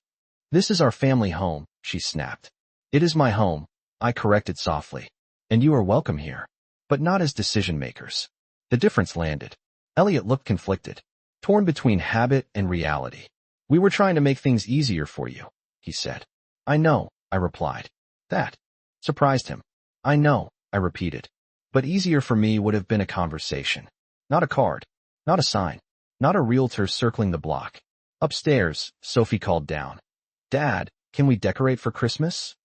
This is our family home, she snapped. It is my home, I corrected softly. And you are welcome here. But not as decision makers. The difference landed. Elliot looked conflicted. Torn between habit and reality. We were trying to make things easier for you, he said. I know, I replied. That surprised him. I know, I repeated. But easier for me would have been a conversation. Not a card. Not a sign. Not a realtor circling the block. Upstairs, Sophie called down. Dad, can we decorate for Christmas?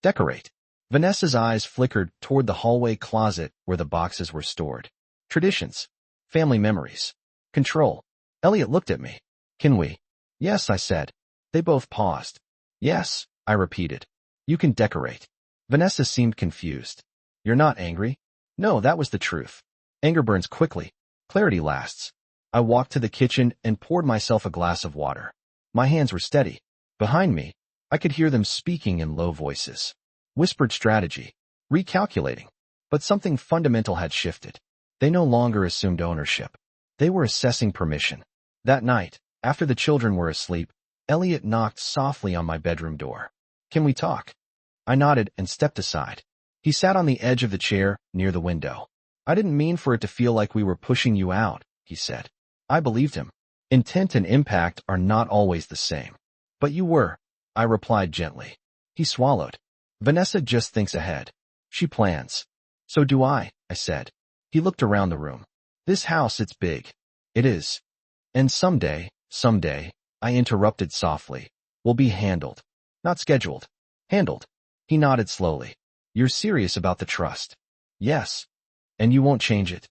Decorate. Vanessa's eyes flickered toward the hallway closet where the boxes were stored. Traditions. Family memories. Control. Elliot looked at me. Can we? Yes, I said. They both paused. Yes, I repeated. You can decorate. Vanessa seemed confused. You're not angry? No, that was the truth. Anger burns quickly. Clarity lasts. I walked to the kitchen and poured myself a glass of water. My hands were steady. Behind me, I could hear them speaking in low voices. Whispered strategy. Recalculating. But something fundamental had shifted. They no longer assumed ownership. They were assessing permission. That night, after the children were asleep, Elliot knocked softly on my bedroom door. Can we talk? I nodded and stepped aside. He sat on the edge of the chair near the window. I didn't mean for it to feel like we were pushing you out, he said. I believed him. Intent and impact are not always the same. But you were, I replied gently. He swallowed. Vanessa just thinks ahead. She plans. So do I said. He looked around the room. This house, it's big. It is. And someday, I interrupted softly, will be handled. Not scheduled. Handled. He nodded slowly. You're serious about the trust? Yes. And you won't change it?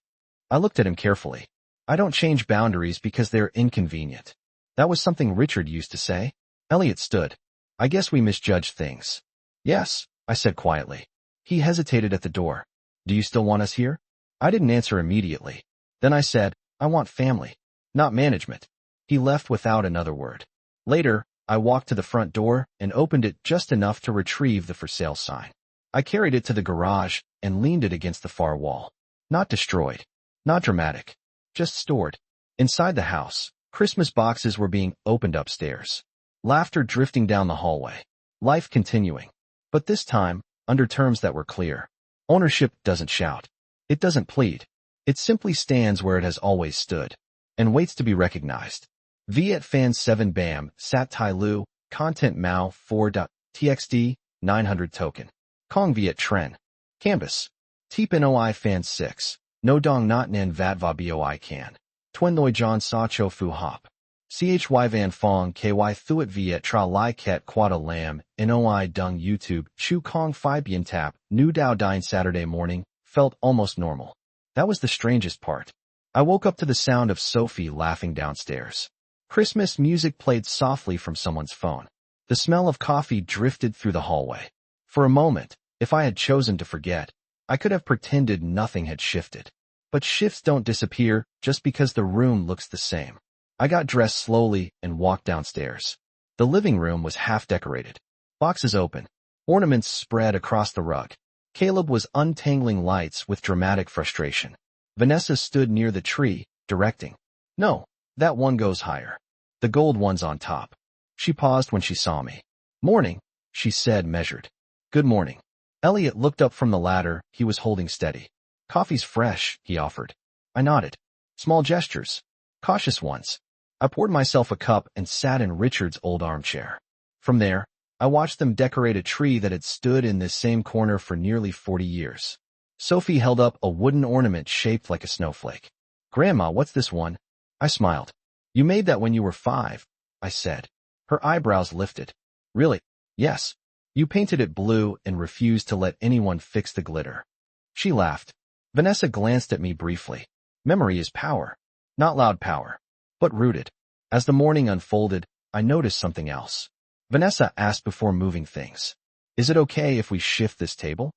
I looked at him carefully. I don't change boundaries because they're inconvenient. That was something Richard used to say. Elliot stood. I guess we misjudged things. Yes, I said quietly. He hesitated at the door. Do you still want us here? I didn't answer immediately. Then I said, I want family, not management. He left without another word. Later, I walked to the front door and opened it just enough to retrieve the for sale sign. I carried it to the garage and leaned it against the far wall. Not destroyed. Not dramatic. Just stored. Inside the house, Christmas boxes were being opened upstairs. Laughter drifting down the hallway. Life continuing. But this time, under terms that were clear. Ownership doesn't shout. It doesn't plead. It simply stands where it has always stood. And waits to be recognized. Viet fan 7 bam, sat tai lu, content mao 4.txt, 900 token. Kong Viet tren. Canvas. Teep noi fan 6. No dong not nan vatva boi can. Twin noi john sa cho fu hop. Chy van fong ky thuet viet tra lai ket quada lam, noi dung YouTube, chu kong phi bien tap, new dao dine Saturday morning, felt almost normal. That was the strangest part. I woke up to the sound of Sophie laughing downstairs. Christmas music played softly from someone's phone. The smell of coffee drifted through the hallway. For a moment, if I had chosen to forget, I could have pretended nothing had shifted. But shifts don't disappear just because the room looks the same. I got dressed slowly and walked downstairs. The living room was half decorated. Boxes open. Ornaments spread across the rug. Caleb was untangling lights with dramatic frustration. Vanessa stood near the tree, directing. No, that one goes higher. The gold one's on top. She paused when she saw me. Morning, she said, measured. Good morning. Elliot looked up from the ladder he was holding steady. Coffee's fresh, he offered. I nodded. Small gestures. Cautious ones. I poured myself a cup and sat in Richard's old armchair. From there, I watched them decorate a tree that had stood in this same corner for nearly 40 years. Sophie held up a wooden ornament shaped like a snowflake. Grandma, what's this one? I smiled. You made that when you were 5, I said. Her eyebrows lifted. Really? Yes. You painted it blue and refused to let anyone fix the glitter. She laughed. Vanessa glanced at me briefly. Memory is power. Not loud power, but rooted. As the morning unfolded, I noticed something else. Vanessa asked before moving things. Is it okay if we shift this table?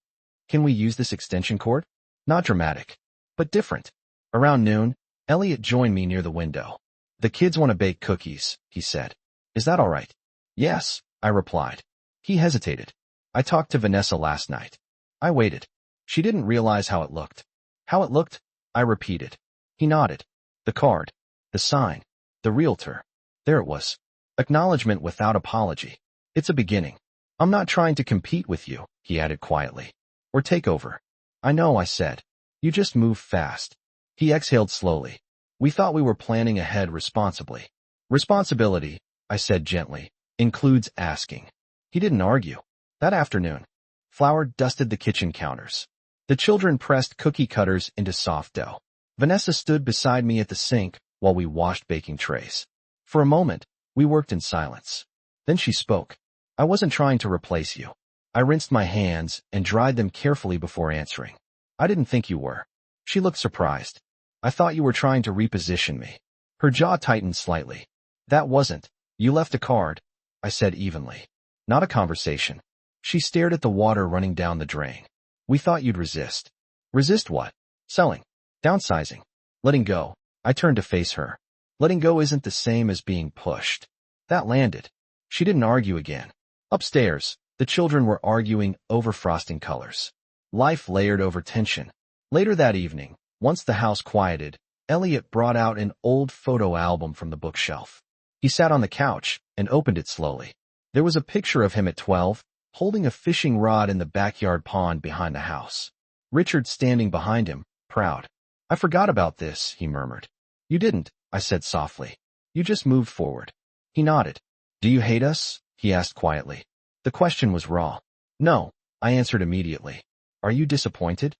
Can we use this extension cord? Not dramatic, but different. Around noon, Elliot joined me near the window. The kids want to bake cookies, he said. Is that all right? Yes, I replied. He hesitated. I talked to Vanessa last night. I waited. She didn't realize how it looked. How it looked? I repeated. He nodded. The card. The sign. The realtor. There it was. Acknowledgement without apology. It's a beginning. I'm not trying to compete with you, he added quietly. Or take over. I know, I said. You just move fast. He exhaled slowly. We thought we were planning ahead responsibly. Responsibility, I said gently, includes asking. He didn't argue. That afternoon, Flour dusted the kitchen counters. The children pressed cookie cutters into soft dough. Vanessa stood beside me at the sink while we washed baking trays. For a moment, we worked in silence. Then she spoke. I wasn't trying to replace you. I rinsed my hands and dried them carefully before answering. I didn't think you were. She looked surprised. I thought you were trying to reposition me. Her jaw tightened slightly. That wasn't. You left a card, I said evenly. Not a conversation. She stared at the water running down the drain. We thought you'd resist. Resist what? Selling. Downsizing. Letting go. I turned to face her. Letting go isn't the same as being pushed. That landed. She didn't argue again. Upstairs, the children were arguing over frosting colors. Life layered over tension. Later that evening, once the house quieted, Elliot brought out an old photo album from the bookshelf. He sat on the couch and opened it slowly. There was a picture of him at 12, holding a fishing rod in the backyard pond behind the house. Richard standing behind him, proud. "I forgot about this," he murmured. "You didn't," I said softly. "You just moved forward." He nodded. "Do you hate us?" he asked quietly. The question was raw. "No," I answered immediately. "Are you disappointed?"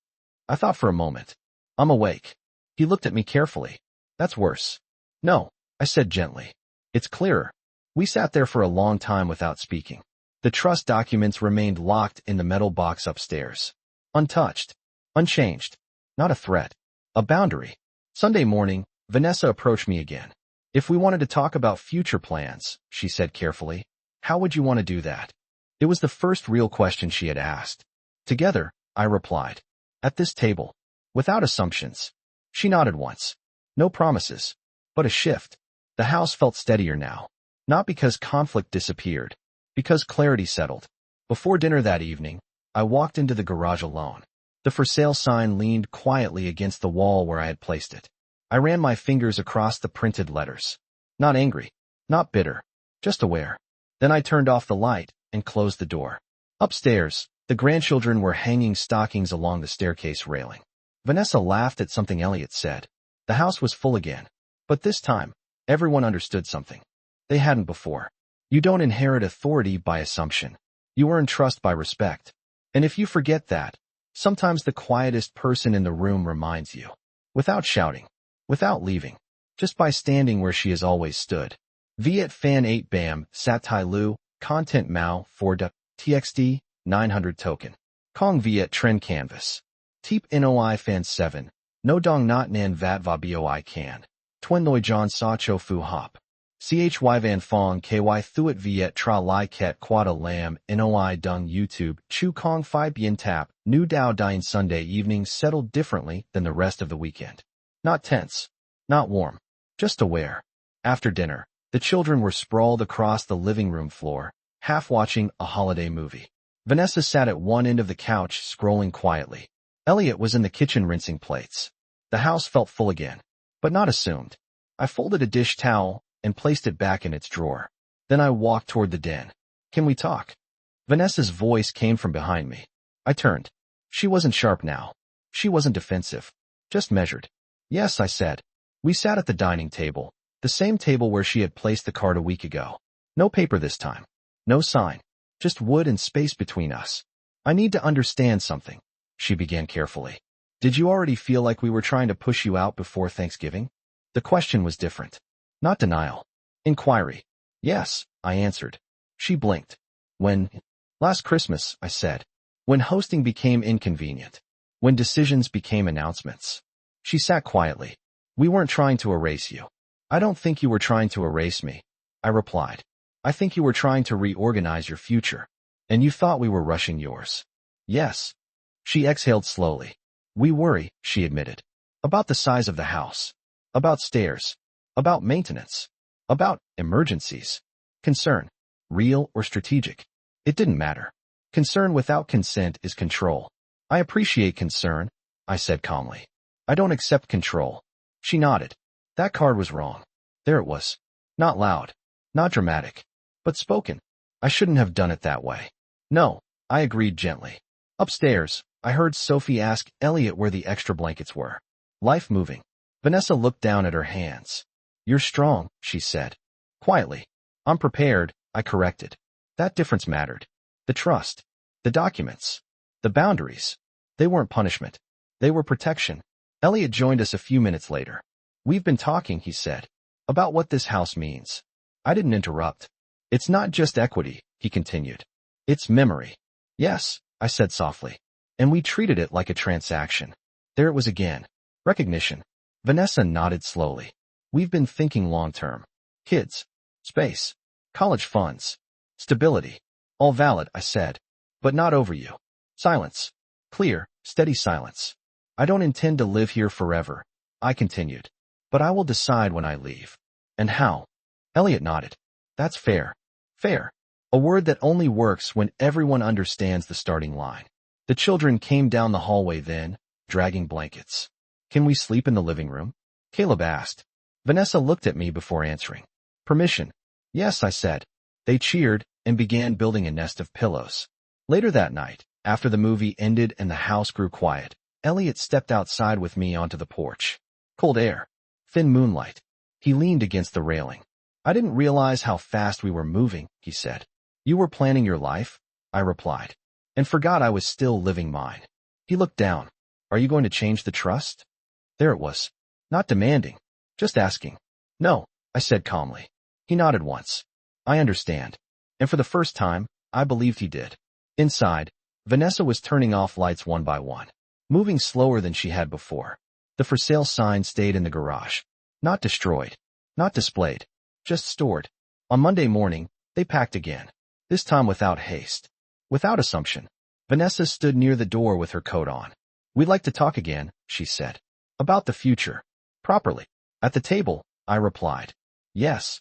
I thought for a moment. "I'm awake." He looked at me carefully. "That's worse." "No," I said gently. "It's clearer." We sat there for a long time without speaking. The trust documents remained locked in the metal box upstairs. Untouched. Unchanged. Not a threat. A boundary. Sunday morning, Vanessa approached me again. "If we wanted to talk about future plans," she said carefully, "how would you want to do that?" It was the first real question she had asked. "Together," I replied. "At this table. Without assumptions." She nodded once. No promises. But a shift. The house felt steadier now. Not because conflict disappeared. Because clarity settled. Before dinner that evening, I walked into the garage alone. The for sale sign leaned quietly against the wall where I had placed it. I ran my fingers across the printed letters. Not angry. Not bitter. Just aware. Then I turned off the light and closed the door. Upstairs, the grandchildren were hanging stockings along the staircase railing. Vanessa laughed at something Elliot said. The house was full again. But this time, everyone understood something. They hadn't before. You don't inherit authority by assumption. You earn trust by respect. And if you forget that, sometimes the quietest person in the room reminds you. Without shouting. Without leaving. Just by standing where she has always stood. Viet Fan 8 Bam, Sat Tai Lu, Content Mao, 4 TXD, 900 Token. Kong Viet Trend Canvas. Teep Noi Fan 7, No Dong Not Nan Vat Va Boi Can. Twin Noi John Sa Cho Fu Hop. CHY Van Fong KY Thuat Viet Tra Lai Ket Quada Lam NOI Dung YouTube Chu Kong Phi Bien Tap New Dao Dine Sunday evening settled differently than the rest of the weekend. Not tense. Not warm. Just aware. After dinner, the children were sprawled across the living room floor, half watching a holiday movie. Vanessa sat at one end of the couch scrolling quietly. Elliot was in the kitchen rinsing plates. The house felt full again. But not assumed. I folded a dish towel and placed it back in its drawer. Then I walked toward the den. "Can we talk?" Vanessa's voice came from behind me. I turned. She wasn't sharp now. She wasn't defensive. Just measured. "Yes," I said. We sat at the dining table, the same table where she had placed the card a week ago. No paper this time. No sign. Just wood and space between us. "I need to understand something," she began carefully. "Did you already feel like we were trying to push you out before Thanksgiving?" The question was different. Not denial. Inquiry. "Yes," I answered. She blinked. "When?" "Last Christmas," I said. "When hosting became inconvenient. When decisions became announcements." She sat quietly. "We weren't trying to erase you." "I don't think you were trying to erase me," I replied. "I think you were trying to reorganize your future. And you thought we were rushing yours." "Yes." She exhaled slowly. "We worry," she admitted. "About the size of the house. About stairs. About maintenance. About emergencies. Concern. Real or strategic. It didn't matter. Concern without consent is control. I appreciate concern," I said calmly. "I don't accept control." She nodded. That card was wrong. There it was. Not loud. Not dramatic. But spoken. I shouldn't have done it that way. "No," I agreed gently. Upstairs, I heard Sophie ask Elliot where the extra blankets were. Life moving. Vanessa looked down at her hands. "You're strong," she said. Quietly. "I'm prepared," I corrected. That difference mattered. The trust. The documents. The boundaries. They weren't punishment. They were protection. Elliot joined us a few minutes later. "We've been talking," he said, "about what this house means." I didn't interrupt. "It's not just equity," he continued. "It's memory." "Yes," I said softly. "And we treated it like a transaction." There it was again. Recognition. Vanessa nodded slowly. "We've been thinking long-term. Kids. Space. College funds. Stability. All valid," I said. "But not over you." Silence. Clear, steady silence. "I don't intend to live here forever," I continued. "But I will decide when I leave. And how." Elliot nodded. "That's fair." Fair. A word that only works when everyone understands the starting line. The children came down the hallway then, dragging blankets. "Can we sleep in the living room?" Caleb asked. Vanessa looked at me before answering. "Permission." "Yes," I said. They cheered and began building a nest of pillows. Later that night, after the movie ended and the house grew quiet, Elliot stepped outside with me onto the porch. Cold air. Thin moonlight. He leaned against the railing. I didn't realize how fast we were moving, he said. You were planning your life? I replied, and forgot I was still living mine. He looked down. Are you going to change the trust? There it was. Not demanding. Just asking. No, I said calmly. He nodded once. I understand. And for the first time, I believed he did. Inside, Vanessa was turning off lights one by one, moving slower than she had before. The for sale sign stayed in the garage. Not destroyed. Not displayed. Just stored. On Monday morning, they packed again. This time without haste. Without assumption. Vanessa stood near the door with her coat on. We'd like to talk again, she said. About the future. Properly. At the table, I replied. Yes.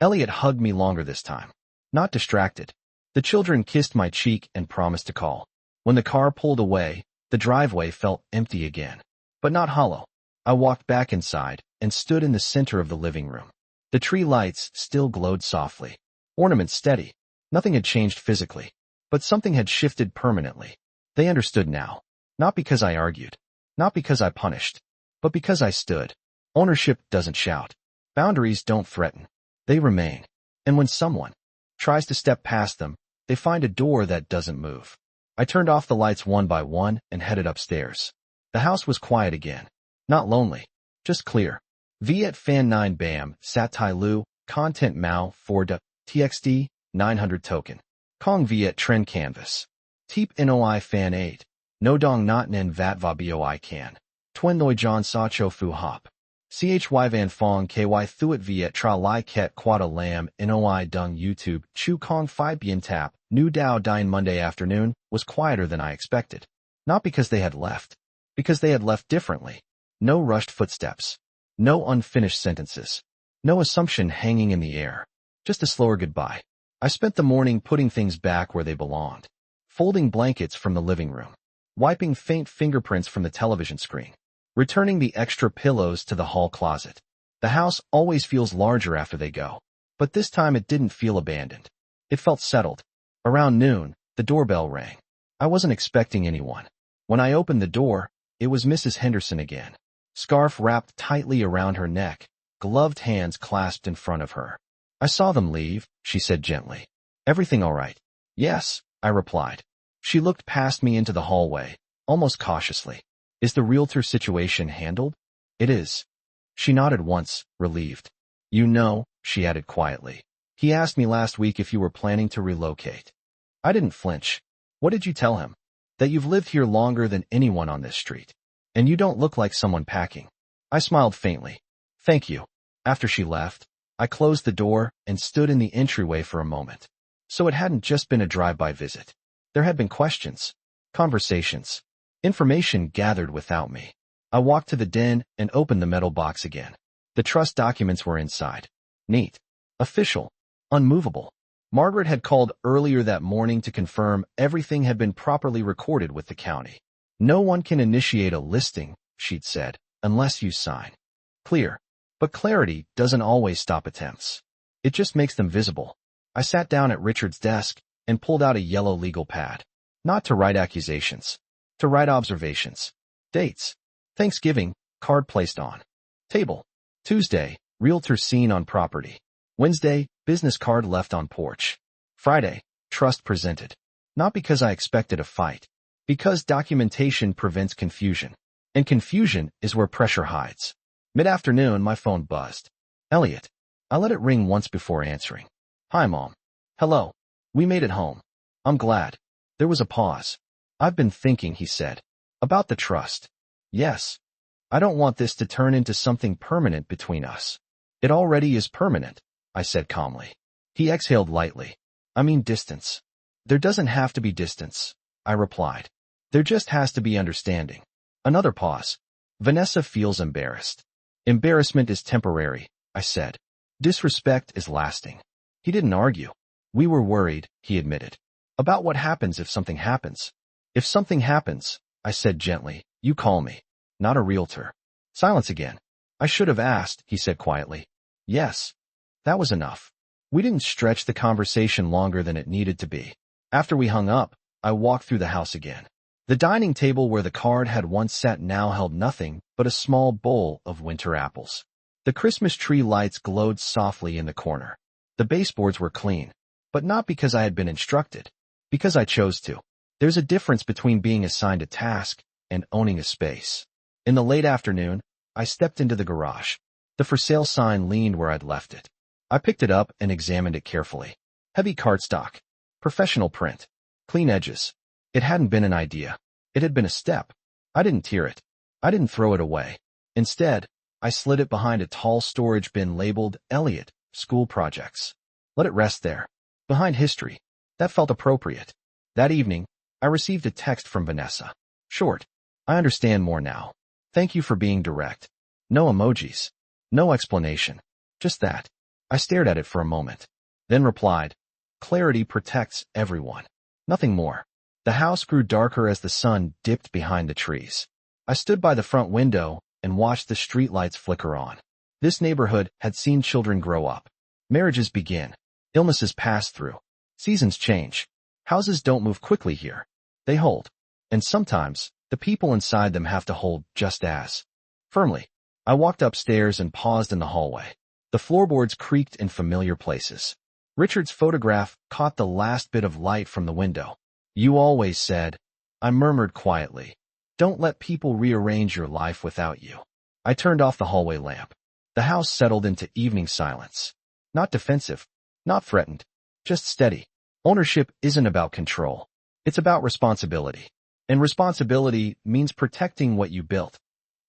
Elliot hugged me longer this time. Not distracted. The children kissed my cheek and promised to call. When the car pulled away, the driveway felt empty again. But not hollow. I walked back inside and stood in the center of the living room. The tree lights still glowed softly. Ornaments steady. Nothing had changed physically. But something had shifted permanently. They understood now. Not because I argued. Not because I punished. But because I stood. Ownership doesn't shout. Boundaries don't threaten. They remain. And when someone tries to step past them, they find a door that doesn't move. I turned off the lights one by one and headed upstairs. The house was quiet again. Not lonely. Just clear. Viet Fan 9 Bam, Sat Tai Lu, Content Mao 4 de, TXD, 900 Token. Kong Viet Trend Canvas. Teep Noi Fan 8. No Dong Not Nen Vat Va Boi Can. Twen Noi John Sa Cho Fu Hop. CHY Van Fong KY Thuat Viet Tra Lai Ket Quada Lam Noi Dung YouTube Chu Kong Phi Bien Tap New Dao Dine Monday afternoon was quieter than I expected. Not because they had left. Because they had left differently. No rushed footsteps. No unfinished sentences. No assumption hanging in the air. Just a slower goodbye. I spent the morning putting things back where they belonged. Folding blankets from the living room. Wiping faint fingerprints from the television screen. Returning the extra pillows to the hall closet. The house always feels larger after they go. But this time it didn't feel abandoned. It felt settled. Around noon, the doorbell rang. I wasn't expecting anyone. When I opened the door, it was Mrs. Henderson again. Scarf wrapped tightly around her neck, gloved hands clasped in front of her. I saw them leave, she said gently. Everything all right? Yes, I replied. She looked past me into the hallway, almost cautiously. Is the realtor situation handled? It is. She nodded once, relieved. You know, she added quietly. He asked me last week if you were planning to relocate. I didn't flinch. What did you tell him? That you've lived here longer than anyone on this street. And you don't look like someone packing. I smiled faintly. Thank you. After she left, I closed the door and stood in the entryway for a moment. So it hadn't just been a drive-by visit. There had been questions, conversations, information gathered without me. I walked to the den and opened the metal box again. The trust documents were inside. Neat. Official. Unmovable. Margaret had called earlier that morning to confirm everything had been properly recorded with the county. No one can initiate a listing, she'd said, unless you sign. Clear. But clarity doesn't always stop attempts. It just makes them visible. I sat down at Richard's desk and pulled out a yellow legal pad. Not to write accusations. To write observations. Dates. Thanksgiving, card placed on table. Tuesday, realtor seen on property. Wednesday, business card left on porch. Friday, trust presented. Not because I expected a fight. Because documentation prevents confusion. And confusion is where pressure hides. Mid-afternoon, my phone buzzed. Elliot. I let it ring once before answering. Hi, Mom. Hello. We made it home. I'm glad. There was a pause. I've been thinking, he said. About the trust. Yes. I don't want this to turn into something permanent between us. It already is permanent, I said calmly. He exhaled lightly. I mean distance. There doesn't have to be distance, I replied. There just has to be understanding. Another pause. Vanessa feels embarrassed. Embarrassment is temporary, I said. Disrespect is lasting. He didn't argue. We were worried, he admitted. About what happens if something happens. If something happens, I said gently, you call me. Not a realtor. Silence again. I should have asked, he said quietly. Yes. That was enough. We didn't stretch the conversation longer than it needed to be. After we hung up, I walked through the house again. The dining table where the card had once sat now held nothing but a small bowl of winter apples. The Christmas tree lights glowed softly in the corner. The baseboards were clean, but not because I had been instructed, because I chose to. There's a difference between being assigned a task and owning a space. In the late afternoon, I stepped into the garage. The for sale sign leaned where I'd left it. I picked it up and examined it carefully. Heavy cardstock, professional print, clean edges. It hadn't been an idea. It had been a step. I didn't tear it. I didn't throw it away. Instead, I slid it behind a tall storage bin labeled Elliot, School Projects. Let it rest there, behind history. That felt appropriate. That evening, I received a text from Vanessa. Short. I understand more now. Thank you for being direct. No emojis. No explanation. Just that. I stared at it for a moment. Then replied, clarity protects everyone. Nothing more. The house grew darker as the sun dipped behind the trees. I stood by the front window and watched the streetlights flicker on. This neighborhood had seen children grow up. Marriages begin. Illnesses pass through. Seasons change. Houses don't move quickly here. They hold. And sometimes, the people inside them have to hold just as firmly. I walked upstairs and paused in the hallway. The floorboards creaked in familiar places. Richard's photograph caught the last bit of light from the window. You always said, I murmured quietly, don't let people rearrange your life without you. I turned off the hallway lamp. The house settled into evening silence. Not defensive, not threatened, just steady. Ownership isn't about control. It's about responsibility. And responsibility means protecting what you built,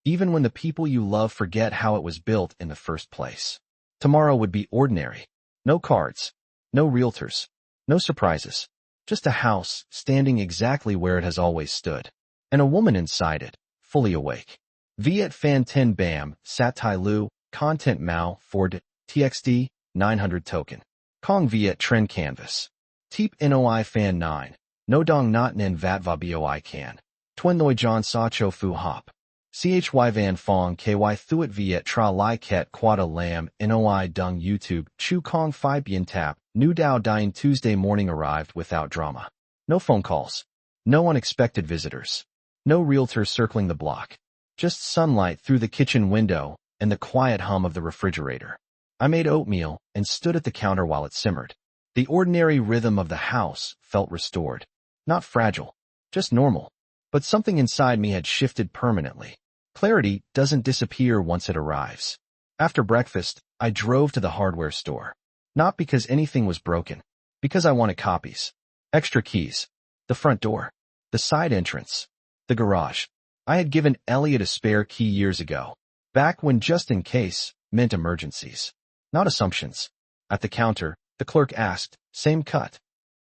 even when the people you love forget how it was built in the first place. Tomorrow would be ordinary. No cards, no realtors, no surprises. Just a house standing exactly where it has always stood. And a woman inside it, fully awake. Viet Fan 10 Bam, Sat Tai Lu, Content Mao, Ford, TXD, 900 Token. Kong Viet Trend Canvas. Teep Noi Fan 9. No Dong Not Nen Vat Va Boi Can. Twin Noi John Sa Cho Fu Hop. CHY Van Fong KY Thuat Viet Tra Lai Ket Quada Lam NOI Dung YouTube Chu Kong Phi Bien Tap New Dao Dine Tuesday morning arrived without drama. No phone calls. No unexpected visitors. No realtors circling the block. Just sunlight through the kitchen window and the quiet hum of the refrigerator. I made oatmeal and stood at the counter while it simmered. The ordinary rhythm of the house felt restored. Not fragile. Just normal. But something inside me had shifted permanently. Clarity doesn't disappear once it arrives. After breakfast, I drove to the hardware store. Not because anything was broken. Because I wanted copies. Extra keys. The front door. The side entrance. The garage. I had given Elliot a spare key years ago. Back when just in case meant emergencies. Not assumptions. At the counter, the clerk asked, same cut?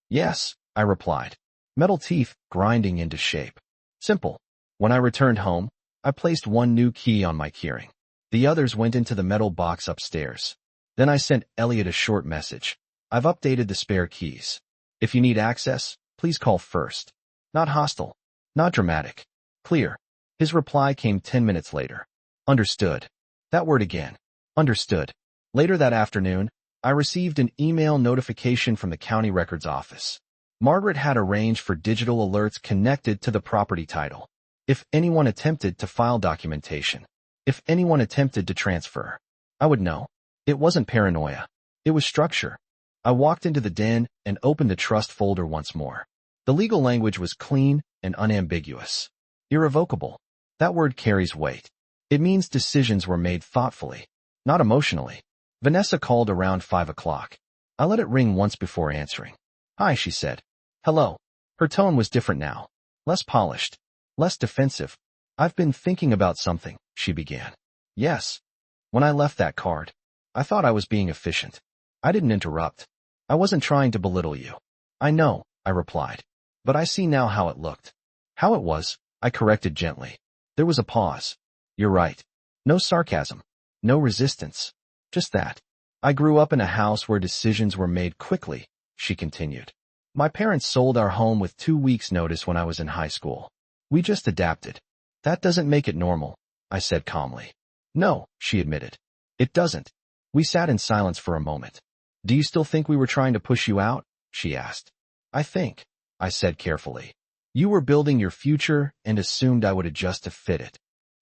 Yes, I replied. Metal teeth grinding into shape. Simple. When I returned home, I placed one new key on my keyring. The others went into the metal box upstairs. Then I sent Elliot a short message. I've updated the spare keys. If you need access, please call first. Not hostile. Not dramatic. Clear. His reply came 10 minutes later. Understood. That word again. Understood. Later that afternoon, I received an email notification from the county records office. Margaret had arranged for digital alerts connected to the property title. If anyone attempted to file documentation, if anyone attempted to transfer, I would know. It wasn't paranoia. It was structure. I walked into the den and opened the trust folder once more. The legal language was clean and unambiguous. Irrevocable. That word carries weight. It means decisions were made thoughtfully, not emotionally. Vanessa called around 5 o'clock. I let it ring once before answering. Hi, she said. Hello. Her tone was different now. Less polished. Less defensive. I've been thinking about something, she began. Yes. When I left that card, I thought I was being efficient. I didn't interrupt. I wasn't trying to belittle you. I know, I replied. But I see now how it looked. How it was, I corrected gently. There was a pause. You're right. No sarcasm. No resistance. Just that. I grew up in a house where decisions were made quickly, she continued. My parents sold our home with 2 weeks' notice when I was in high school. We just adapted. That doesn't make it normal, I said calmly. No, she admitted. It doesn't. We sat in silence for a moment. Do you still think we were trying to push you out? She asked. I think. I said carefully. You were building your future and assumed I would adjust to fit it.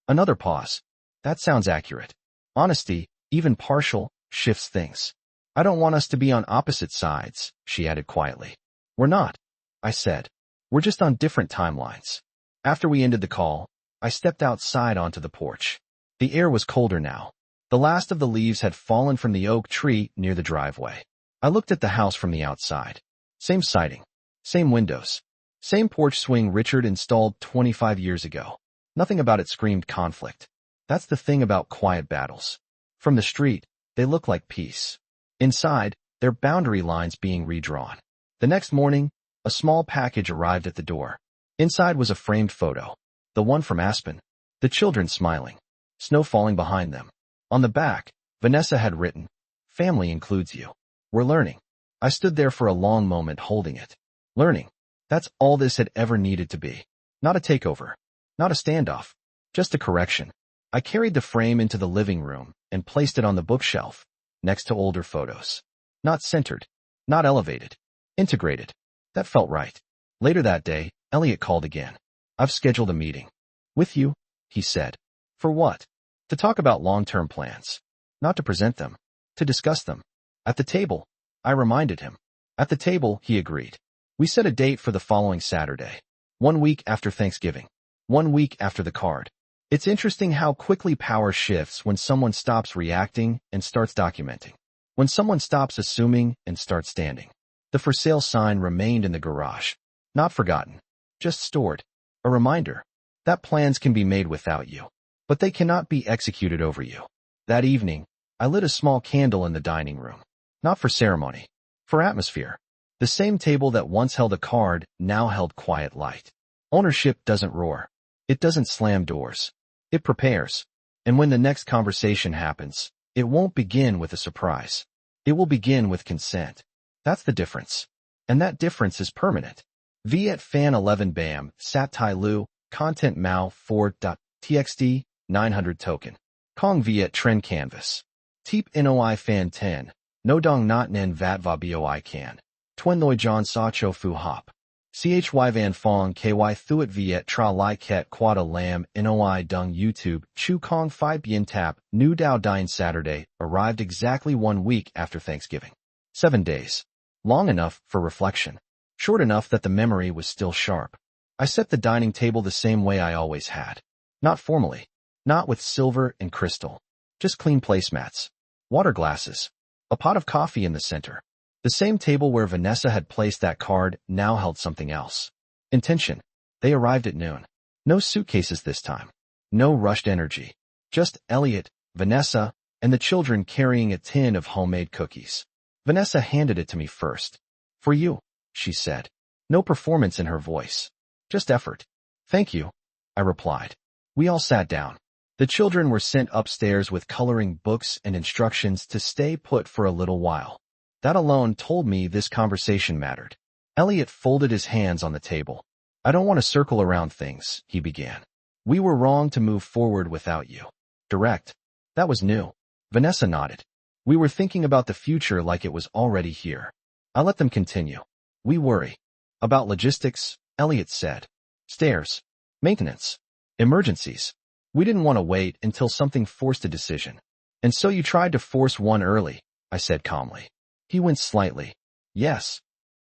Another pause. That sounds accurate. Honesty, even partial, shifts things. I don't want us to be on opposite sides, she added quietly. We're not, I said. We're just on different timelines. After we ended the call, I stepped outside onto the porch. The air was colder now. The last of the leaves had fallen from the oak tree near the driveway. I looked at the house from the outside. Same siding, same windows, same porch swing Richard installed 25 years ago. Nothing about it screamed conflict. That's the thing about quiet battles. From the street, they look like peace. Inside, they're boundary lines being redrawn. The next morning, a small package arrived at the door. Inside was a framed photo. The one from Aspen. The children smiling. Snow falling behind them. On the back, Vanessa had written, "Family includes you. We're learning." I stood there for a long moment holding it. Learning. That's all this had ever needed to be. Not a takeover. Not a standoff. Just a correction. I carried the frame into the living room and placed it on the bookshelf, next to older photos. Not centered. Not elevated. Integrated. That felt right. Later that day, Elliot called again. "I've scheduled a meeting." "With you?" he said. "For what?" "To talk about long-term plans. Not to present them. To discuss them." "At the table," I reminded him. "At the table," he agreed. We set a date for the following Saturday. 1 week after Thanksgiving. 1 week after the card. It's interesting how quickly power shifts when someone stops reacting and starts documenting. When someone stops assuming and starts standing. The for sale sign remained in the garage. Not forgotten. Just stored. A reminder that plans can be made without you, but they cannot be executed over you. That evening, I lit a small candle in the dining room. Not for ceremony. For atmosphere. The same table that once held a card now held quiet light. Ownership doesn't roar. It doesn't slam doors. It prepares. And when the next conversation happens, it won't begin with a surprise. It will begin with consent. That's the difference. And that difference is permanent. Viet fan 11 bam, sat tai lu, content mao 4.txt, 900 token. Kong Viet trend canvas. Teep noi fan 10, no dong not nen vat va boi can. Twen noi john sa cho fu hop. Chy van fong ky thuet viet tra lai ket quada lam noi dung YouTube, chu kong phi bien tap, new dao dine Saturday, arrived exactly 1 week after Thanksgiving. 7 days. Long enough for reflection. Short enough that the memory was still sharp. I set the dining table the same way I always had. Not formally. Not with silver and crystal. Just clean placemats. Water glasses. A pot of coffee in the center. The same table where Vanessa had placed that card now held something else. Intention. They arrived at noon. No suitcases this time. No rushed energy. Just Elliot, Vanessa, and the children carrying a tin of homemade cookies. Vanessa handed it to me first. "For you," she said. No performance in her voice. Just effort. "Thank you," I replied. We all sat down. The children were sent upstairs with coloring books and instructions to stay put for a little while. That alone told me this conversation mattered. Elliot folded his hands on the table. "I don't want to circle around things," he began. "We were wrong to move forward without you." Direct. That was new. Vanessa nodded. "We were thinking about the future like it was already here." I let them continue. "We worry. About logistics," Elliot said. "Stairs. Maintenance. Emergencies. We didn't want to wait until something forced a decision. And so you tried to force one early," I said calmly. He winced slightly. "Yes."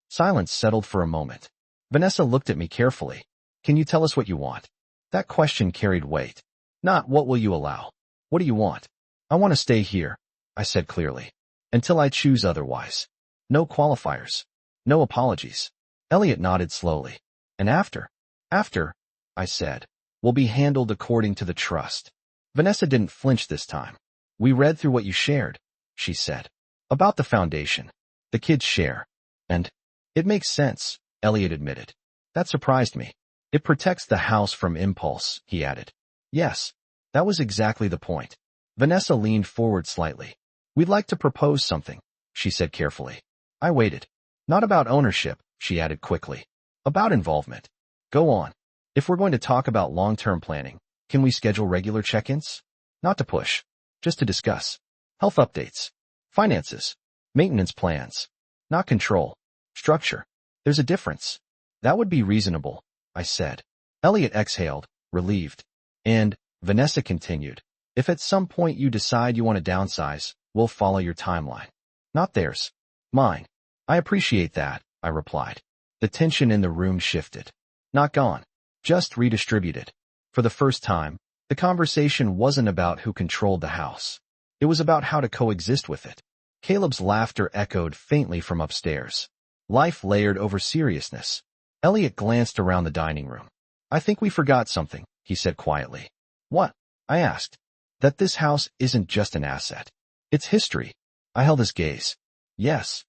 Silence settled for a moment. Vanessa looked at me carefully. "Can you tell us what you want?" That question carried weight. Not "what will you allow?" "What do you want?" "I want to stay here," I said clearly. "Until I choose otherwise." No qualifiers. No apologies. Elliot nodded slowly. "And after?" "After," I said, "will be handled according to the trust." Vanessa didn't flinch this time. "We read through what you shared," she said. "About the foundation. The kids share. And it makes sense," Elliot admitted. That surprised me. "It protects the house from impulse," he added. "Yes, that was exactly the point." Vanessa leaned forward slightly. "We'd like to propose something," she said carefully. I waited. "Not about ownership," she added quickly. "About involvement." "Go on. If we're going to talk about long-term planning, can we schedule regular check-ins? Not to push. Just to discuss. Health updates. Finances. Maintenance plans. Not control. Structure. There's a difference." That would be reasonable, I said. Elliot exhaled, relieved. And, Vanessa continued, if at some point you decide you want to downsize, we'll follow your timeline. Not theirs. Mine. I appreciate that, I replied. The tension in the room shifted. Not gone. Just redistributed. For the first time, the conversation wasn't about who controlled the house. It was about how to coexist with it. Caleb's laughter echoed faintly from upstairs. Life layered over seriousness. Elliot glanced around the dining room. I think we forgot something, he said quietly. What? I asked. That this house isn't just an asset. It's history. I held his gaze. Yes.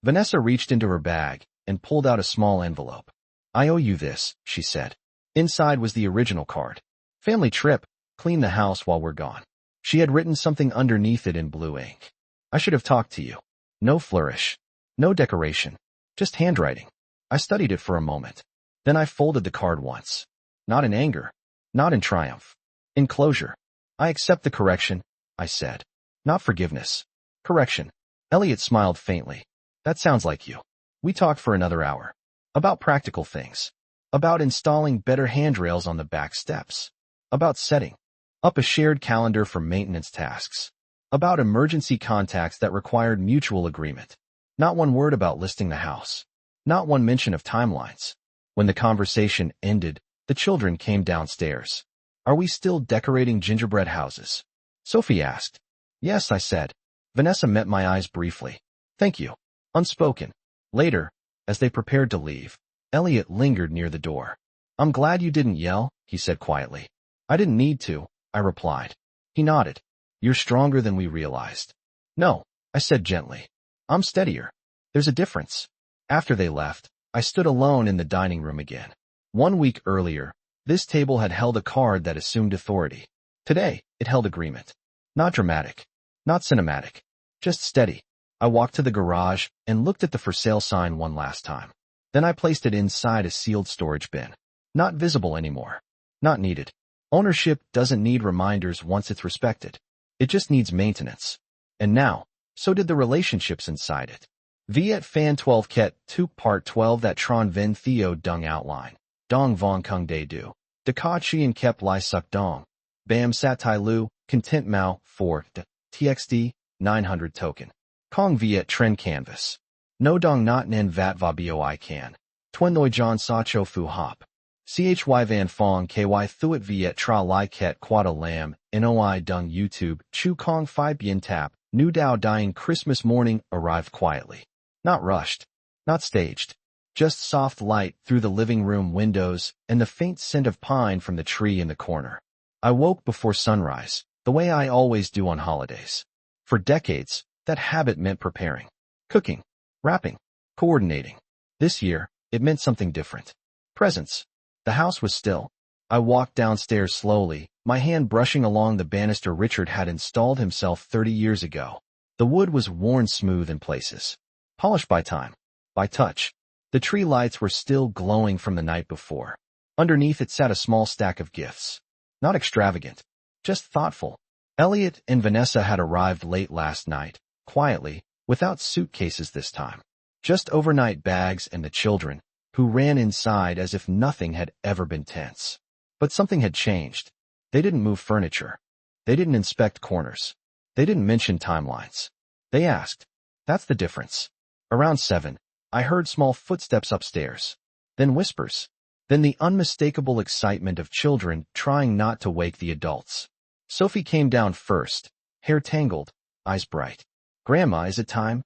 Vanessa reached into her bag and pulled out a small envelope. I owe you this, she said. Inside was the original card. Family trip, clean the house while we're gone. She had written something underneath it in blue ink. I should have talked to you. No flourish. No decoration. Just handwriting. I studied it for a moment. Then I folded the card once. Not in anger. Not in triumph. In closure. I accept the correction, I said. Not forgiveness. Correction. Elliot smiled faintly. That sounds like you. We talked for another hour. About practical things. About installing better handrails on the back steps. About setting up a shared calendar for maintenance tasks. About emergency contacts that required mutual agreement. Not one word about listing the house. Not one mention of timelines. When the conversation ended, the children came downstairs. Are we still decorating gingerbread houses? Sophie asked. Yes, I said. Vanessa met my eyes briefly. Thank you. Unspoken. Later, as they prepared to leave, Elliot lingered near the door. I'm glad you didn't yell, he said quietly. I didn't need to, I replied. He nodded. You're stronger than we realized. No, I said gently. I'm steadier. There's a difference. After they left, I stood alone in the dining room again. 1 week earlier, this table had held a card that assumed authority. Today, it held agreement. Not dramatic. Not cinematic. Just steady. I walked to the garage and looked at the for sale sign one last time. Then I placed it inside a sealed storage bin. Not visible anymore. Not needed. Ownership doesn't need reminders once it's respected. It just needs maintenance. And now, so did the relationships inside it. Viet fan 12 ket 2 part 12 that tron ven theo dung outline. Dong vong kung de du. De ka chien kep lai suk dong. Bam sat tai lu, content mao, 4, txd, 900 token. Kong Viet trend canvas. No dong not nen vat va boi can. Twen noi john sa cho fu hop. Chy van fong ky thuet viet tra lai ket quada lam, noi dung YouTube, chu kong fi bien tap, new dao dying Christmas morning arrived quietly. Not rushed. Not staged. Just soft light through the living room windows and the faint scent of pine from the tree in the corner. I woke before sunrise, the way I always do on holidays. For decades, that habit meant preparing. Cooking. Wrapping. Coordinating. This year, it meant something different. Presents. The house was still. I walked downstairs slowly, my hand brushing along the banister Richard had installed himself 30 years ago. The wood was worn smooth in places. Polished by time. By touch. The tree lights were still glowing from the night before. Underneath it sat a small stack of gifts. Not extravagant. Just thoughtful. Elliot and Vanessa had arrived late last night, quietly, without suitcases this time. Just overnight bags and the children, who ran inside as if nothing had ever been tense. But something had changed. They didn't move furniture. They didn't inspect corners. They didn't mention timelines. They asked. That's the difference. Around 7, I heard small footsteps upstairs. Then whispers. Then the unmistakable excitement of children trying not to wake the adults. Sophie came down first, hair tangled, eyes bright. Grandma, is it time?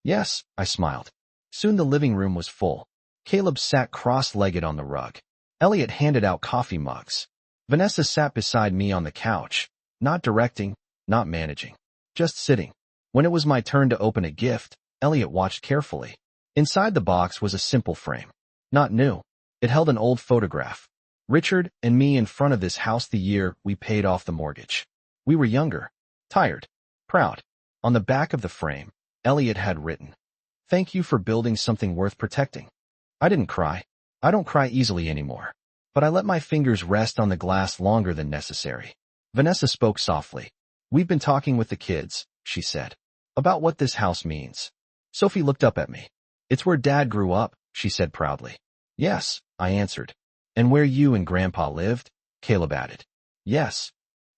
Yes, I smiled. Soon the living room was full. Caleb sat cross-legged on the rug. Elliot handed out coffee mugs. Vanessa sat beside me on the couch, not directing, not managing, just sitting. When it was my turn to open a gift, Elliot watched carefully. Inside the box was a simple frame. Not new. It held an old photograph. Richard and me in front of this house the year we paid off the mortgage. We were younger, tired, proud. On the back of the frame, Elliot had written, "Thank you for building something worth protecting." I didn't cry. I don't cry easily anymore. But I let my fingers rest on the glass longer than necessary. Vanessa spoke softly. We've been talking with the kids, she said, about what this house means. Sophie looked up at me. It's where Dad grew up, she said proudly. Yes, I answered. And where you and Grandpa lived? Caleb added. Yes.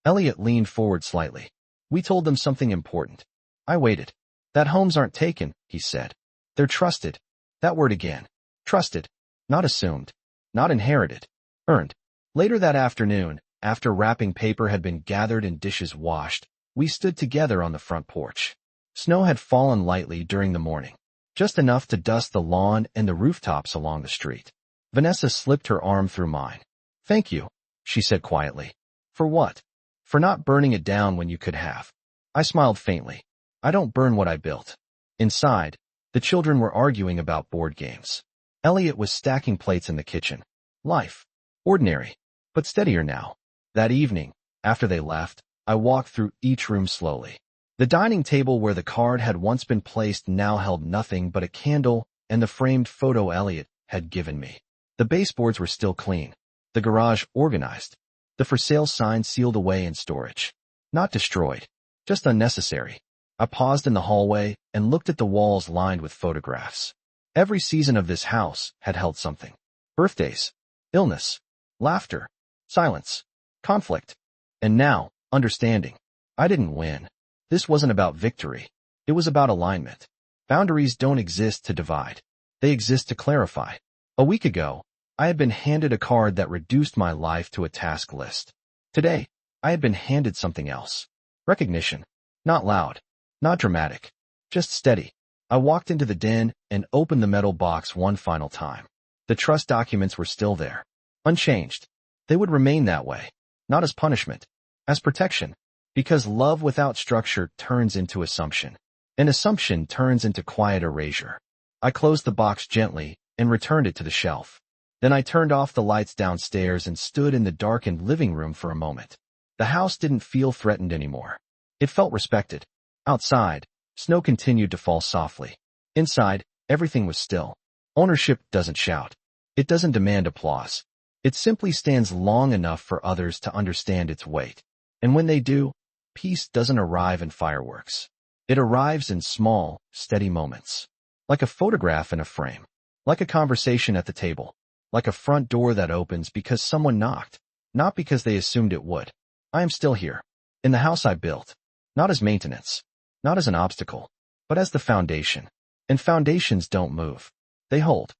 Elliot leaned forward slightly. We told them something important. I waited. That homes aren't taken, he said. They're trusted. That word again. Trusted. Not assumed. Not inherited. Earned. Later that afternoon, after wrapping paper had been gathered and dishes washed, we stood together on the front porch. Snow had fallen lightly during the morning, just enough to dust the lawn and the rooftops along the street. Vanessa slipped her arm through mine. Thank you, she said quietly. For what? For not burning it down when you could have. I smiled faintly. I don't burn what I built. Inside, the children were arguing about board games. Elliot was stacking plates in the kitchen. Life. Ordinary, but steadier now. That evening, after they left, I walked through each room slowly. The dining table where the card had once been placed now held nothing but a candle and the framed photo Elliot had given me. The baseboards were still clean. The garage organized. The for sale sign sealed away in storage. Not destroyed, just unnecessary. I paused in the hallway and looked at the walls lined with photographs. Every season of this house had held something. Birthdays, illness, laughter, silence, conflict, and now, understanding. I didn't win. This wasn't about victory. It was about alignment. Boundaries don't exist to divide. They exist to clarify. A week ago, I had been handed a card that reduced my life to a task list. Today, I had been handed something else. Recognition. Not loud. Not dramatic. Just steady. I walked into the den and opened the metal box one final time. The trust documents were still there. Unchanged. They would remain that way. Not as punishment. As protection. Because love without structure turns into assumption. And assumption turns into quiet erasure. I closed the box gently and returned it to the shelf. Then I turned off the lights downstairs and stood in the darkened living room for a moment. The house didn't feel threatened anymore. It felt respected. Outside, snow continued to fall softly. Inside, everything was still. Ownership doesn't shout. It doesn't demand applause. It simply stands long enough for others to understand its weight. And when they do, peace doesn't arrive in fireworks. It arrives in small, steady moments. Like a photograph in a frame. Like a conversation at the table. Like a front door that opens because someone knocked, not because they assumed it would. I am still here. In the house I built. Not as maintenance. Not as an obstacle. But as the foundation. And foundations don't move. They hold.